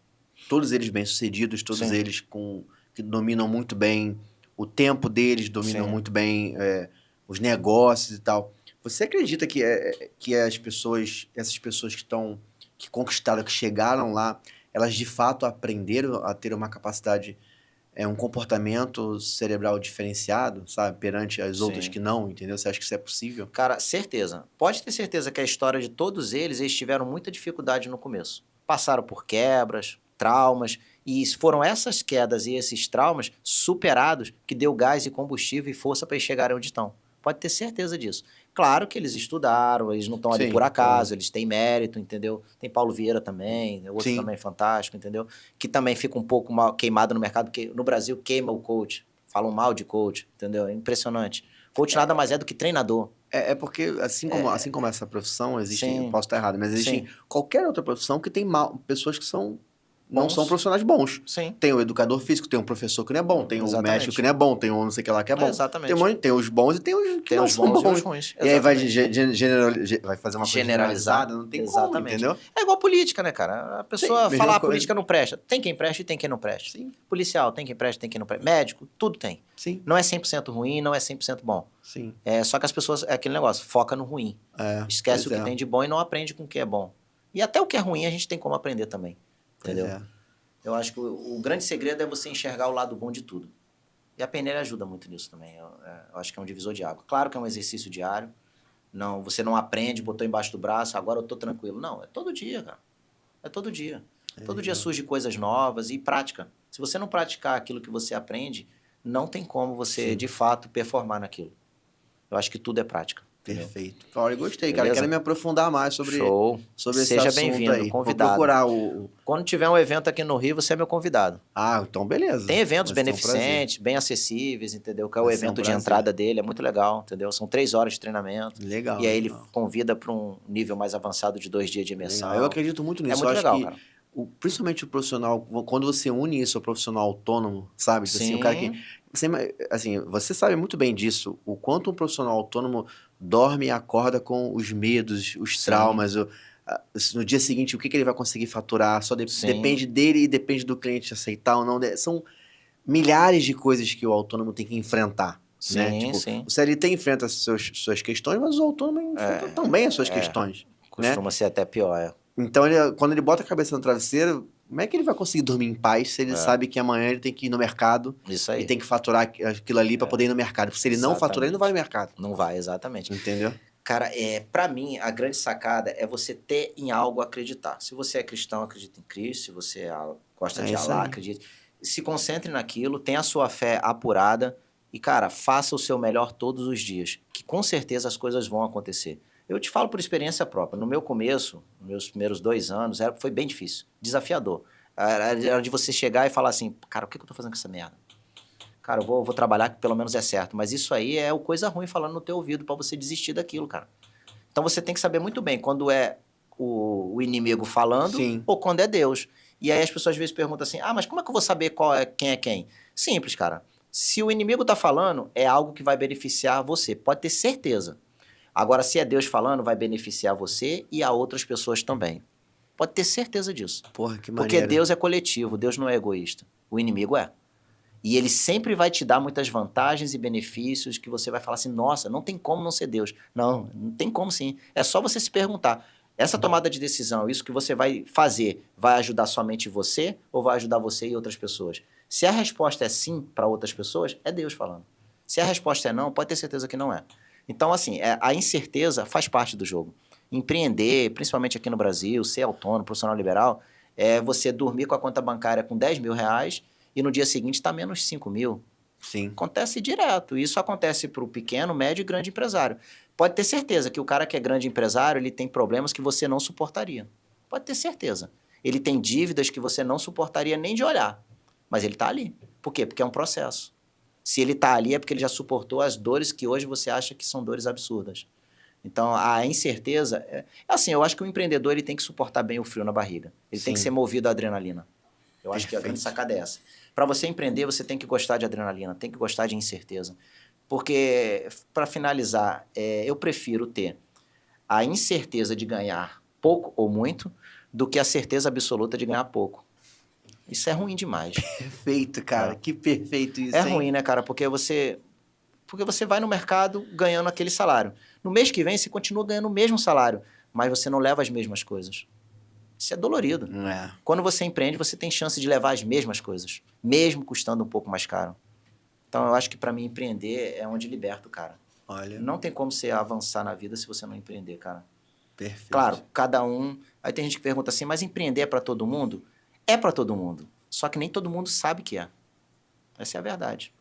Todos eles bem-sucedidos, todos eles que dominam muito bem o tempo deles, dominam muito bem os negócios e tal. Você acredita que essas pessoas que conquistaram, que chegaram lá, elas de fato aprenderam a ter uma capacidade, um comportamento cerebral diferenciado, sabe? Perante as outras que não, entendeu? Você acha que isso é possível? Cara, certeza. Pode ter certeza que a história de todos eles tiveram muita dificuldade no começo. Passaram por quebras, traumas, e foram essas quedas e esses traumas superados que deu gás e combustível e força para eles chegarem onde estão. Pode ter certeza disso. Claro que eles estudaram, eles não estão ali por acaso, eles têm mérito, entendeu? Tem Paulo Vieira também, outro também fantástico, entendeu? Que também fica um pouco mal queimado no mercado, porque no Brasil queima o coach, falam mal de coach, entendeu? É impressionante. Coach nada mais é do que treinador. Porque assim como essa profissão, existem, eu posso estar errado, mas existem Sim. qualquer outra profissão que tem pessoas que não são profissionais bons. Sim. Tem o educador físico, tem um professor que não é bom, tem o médico que não é bom, tem o não sei o que lá que é bom. Exatamente. Tem os bons e tem os que não são bons. E os ruins. E aí vai fazer uma coisa generalizada, não tem como, entendeu? É igual política, né, cara? A pessoa fala a política não presta. Tem quem presta e tem quem não presta. Sim. Policial, tem quem presta e tem quem não presta. Médico, tudo tem. Sim. Não é 100% ruim, não é 100% bom. Sim. Só que as pessoas, é aquele negócio, foca no ruim. Esquece o que tem de bom e não aprende com o que é bom. E até o que é ruim a gente tem como aprender também. Entendeu? Eu acho que o grande segredo é você enxergar o lado bom de tudo. E a PNL ajuda muito nisso também. Eu acho que é um divisor de água. Claro que é um exercício diário. Não, você não aprende, botou embaixo do braço, agora eu tô tranquilo. Não, é todo dia, cara. É todo dia. Todo dia surge coisas novas e prática. Se você não praticar aquilo que você aprende, não tem como você, de fato, performar naquilo. Eu acho que tudo é prática. Perfeito. Olha, eu gostei, cara. Quero me aprofundar mais sobre esse Seja assunto bem-vindo, aí. convidado. Vou procurar Quando tiver um evento aqui no Rio, você é meu convidado. Então beleza. Tem eventos beneficentes, bem acessíveis, entendeu? Que é o evento de entrada dele, é muito legal, entendeu? São 3 horas de treinamento. Legal. E aí ele convida para um nível mais avançado de 2 dias de imersão. Legal. Eu acredito muito nisso. É muito legal, cara. Principalmente o profissional, quando você une isso ao profissional autônomo, sabe? Assim, o cara que... Você sabe muito bem disso, o quanto um profissional autônomo dorme e acorda com os medos, os traumas, no dia seguinte o que ele vai conseguir faturar, só depende dele e depende do cliente aceitar ou não. São milhares de coisas que o autônomo tem que enfrentar. Né? Tipo, o CLT enfrenta suas questões, mas o autônomo enfrenta também as suas questões. Costuma ser até pior, Então, quando ele bota a cabeça no travesseiro, como é que ele vai conseguir dormir em paz se ele sabe que amanhã ele tem que ir no mercado e tem que faturar aquilo ali para poder ir no mercado? Porque se ele não faturar, ele não vai no mercado. Não vai, exatamente. Entendeu? Cara, pra mim, a grande sacada é você ter em algo a acreditar. Se você é cristão, acredita em Cristo. Se você gosta de Allah, acredita. Se concentre naquilo, tenha a sua fé apurada e, cara, faça o seu melhor todos os dias, que com certeza as coisas vão acontecer. Eu te falo por experiência própria. No meu começo, nos meus primeiros 2 anos, foi bem difícil, desafiador. Era de você chegar e falar assim, cara, o que eu tô fazendo com essa merda? Cara, eu vou trabalhar que pelo menos é certo. Mas isso aí é coisa ruim falando no teu ouvido pra você desistir daquilo, cara. Então você tem que saber muito bem quando é o inimigo falando ou quando é Deus. E aí as pessoas às vezes perguntam assim, mas como é que eu vou saber quem é quem? Simples, cara. Se o inimigo tá falando, é algo que vai beneficiar você. Pode ter certeza. Agora, se é Deus falando, vai beneficiar você e a outras pessoas também. Pode ter certeza disso. Porra, que maneiro. Porque Deus é coletivo, Deus não é egoísta. O inimigo é. E ele sempre vai te dar muitas vantagens e benefícios que você vai falar assim, nossa, não tem como não ser Deus. Não tem como sim. É só você se perguntar, essa tomada de decisão, isso que você vai fazer, vai ajudar somente você ou vai ajudar você e outras pessoas? Se a resposta é sim para outras pessoas, é Deus falando. Se a resposta é não, pode ter certeza que não é. Então, assim, a incerteza faz parte do jogo. Empreender, principalmente aqui no Brasil, ser autônomo, profissional liberal, É você dormir com a conta bancária com 10 mil reais e no dia seguinte está menos 5 mil. Sim. Acontece direto. Isso acontece para o pequeno, médio e grande empresário. Pode ter certeza que o cara que é grande empresário, ele tem problemas que você não suportaria. Pode ter certeza. Ele tem dívidas que você não suportaria nem de olhar. Mas ele está ali. Por quê? Porque é um processo. Se ele está ali é porque ele já suportou as dores que hoje você acha que são dores absurdas. Então, a incerteza... Assim, eu acho que o empreendedor ele tem que suportar bem o frio na barriga. Ele tem que Sim. ser movido à adrenalina. Eu acho que a grande Perfeito. sacada é essa. Para você empreender, você tem que gostar de adrenalina, tem que gostar de incerteza. Porque, para finalizar, eu prefiro ter a incerteza de ganhar pouco ou muito do que a certeza absoluta de ganhar pouco. Isso é ruim demais. Perfeito, cara. Que perfeito isso, É hein? ruim, né, cara? Porque você vai no mercado ganhando aquele salário. No mês que vem, você continua ganhando o mesmo salário, mas você não leva as mesmas coisas. Isso é dolorido. É. Quando você empreende, você tem chance de levar as mesmas coisas, mesmo custando um pouco mais caro. Então, eu acho que para mim empreender é onde liberta o cara. Olha, Não tem como você avançar na vida se você não empreender, cara. perfeito. Claro, cada um... Aí tem gente que pergunta assim, mas empreender é para todo mundo? É para todo mundo. Só que nem todo mundo sabe que é. Essa é a verdade.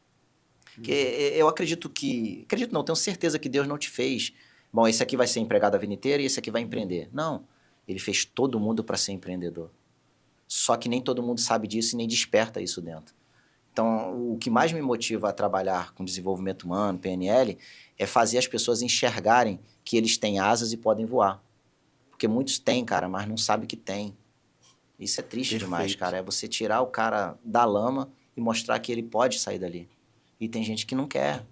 Porque eu acredito que... Acredito não, tenho certeza que Deus não te fez. Bom, esse aqui vai ser empregado a vida inteira e esse aqui vai empreender. Não. Ele fez todo mundo para ser empreendedor. Só que nem todo mundo sabe disso e nem desperta isso dentro. Então, o que mais me motiva a trabalhar com desenvolvimento humano, PNL, é fazer as pessoas enxergarem que eles têm asas e podem voar. Porque muitos têm, cara, mas não sabem que tem. Isso é triste demais, Perfeito. cara. É você tirar o cara da lama e mostrar que ele pode sair dali. E tem gente que não quer.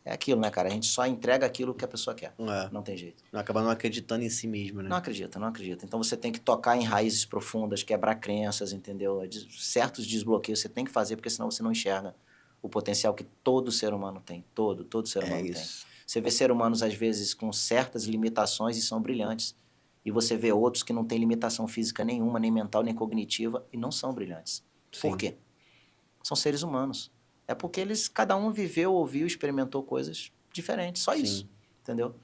É aquilo, né, cara? A gente só entrega aquilo que a pessoa quer. É. Não tem jeito. Acaba não acreditando em si mesmo, né? Não acredita, não acredita. Então você tem que tocar em raízes profundas, quebrar crenças, entendeu? Certos desbloqueios você tem que fazer, porque senão você não enxerga o potencial que todo ser humano tem. Todo ser humano tem. isso. Você vê seres humanos, às vezes, com certas limitações e são brilhantes. E você vê outros que não têm limitação física nenhuma, nem mental, nem cognitiva, e não são brilhantes. Sim. Por quê? São seres humanos. É porque cada um viveu, ouviu, experimentou coisas diferentes. Só Sim. isso. Entendeu?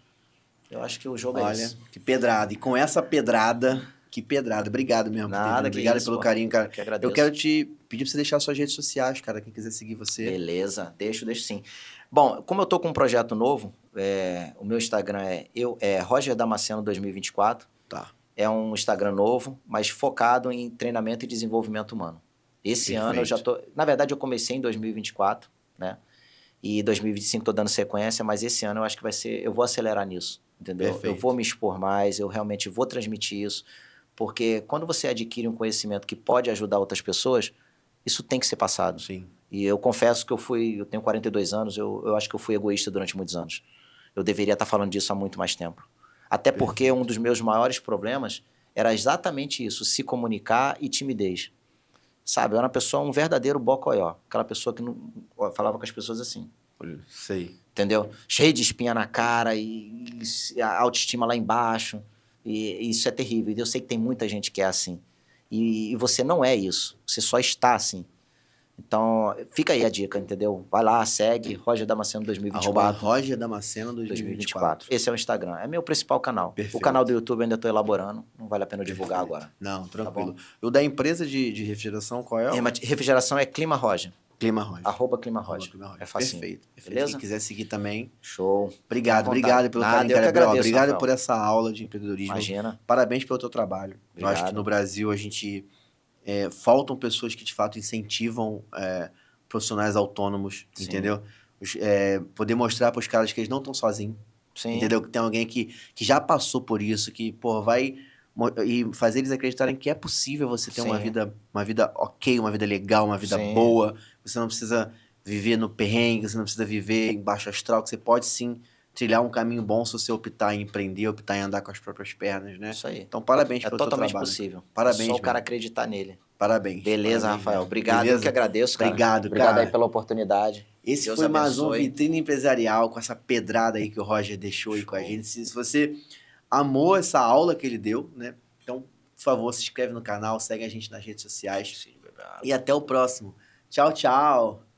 Eu acho que o jogo é Olha, esse. que pedrada. E com essa pedrada, que pedrada. Obrigado mesmo por ter Nada, vindo. que Obrigado isso, pelo pô. carinho, cara. Que agradeço. Eu quero te pedir pra você deixar suas redes sociais, cara. Quem quiser seguir você. Beleza, deixo sim. Bom, como eu tô com um projeto novo, o meu Instagram é Roger Damasceno 2024. Tá. É um Instagram novo, mas focado em treinamento e desenvolvimento humano. Esse ano eu já tô... Na verdade, eu comecei em 2024, né? E 2025 tô dando sequência, mas esse ano eu acho que vai ser... Eu vou acelerar nisso, entendeu? Perfeito. Eu vou me expor mais, eu realmente vou transmitir isso, porque quando você adquire um conhecimento que pode ajudar outras pessoas, isso tem que ser passado. Sim. E eu confesso que eu tenho 42 anos, eu acho que eu fui egoísta durante muitos anos. Eu deveria estar falando disso há muito mais tempo. Até porque um dos meus maiores problemas era exatamente isso, se comunicar e timidez. Sabe, eu era uma pessoa, um verdadeiro bocoió. Aquela pessoa que não falava com as pessoas assim. Sei. Entendeu? Cheio de espinha na cara e a autoestima lá embaixo. E isso é terrível. E eu sei que tem muita gente que é assim. E você não é isso. Você só está assim. Então, fica aí a dica, entendeu? Vai lá, segue, Roger Damasceno 2024. Roger Damasceno 2024. Esse é o Instagram. É meu principal canal. Perfeito. O canal do YouTube eu ainda estou elaborando. Não vale a pena divulgar agora. Não, tranquilo. Tá O da empresa de refrigeração, qual é? Refrigeração é Clima Roger. Clima Roger. @Clima Roger. É facinho. Perfeito. Beleza? Quem quiser seguir também. Show. Obrigado pelo Nada, carinho, eu que cara. agradeço, Obrigado Rafael. por essa aula de empreendedorismo. Imagina. Parabéns pelo teu trabalho. Eu acho que Obrigado. no Brasil a gente faltam pessoas que de fato incentivam profissionais autônomos, Sim. entendeu? Poder mostrar para os caras que eles não estão sozinhos, Sim. entendeu? Que tem alguém que já passou por isso, que pô, vai e fazer eles acreditarem que é possível você ter Sim. uma vida ok, uma vida legal, uma vida Sim. boa. Você não precisa viver no perrengue, você não precisa viver em baixo astral, que você pode sim trilhar um caminho bom se você optar em empreender, optar em andar com as próprias pernas, né? Isso aí. Então, parabéns pelo teu totalmente trabalho. possível. Parabéns, Só o cara mesmo. acreditar nele. Parabéns. Beleza, Parabéns, Rafael. mesmo. Obrigado. Beleza? Eu que agradeço, cara. Obrigado, Obrigado cara. aí pela oportunidade. Esse Deus foi mais um abençoe. Vitrine Empresarial com essa pedrada aí que o Roger deixou aí com a gente. Se você amou essa aula que ele deu, né? Então, por favor, se inscreve no canal, segue a gente nas redes sociais. E até o próximo. Tchau, tchau.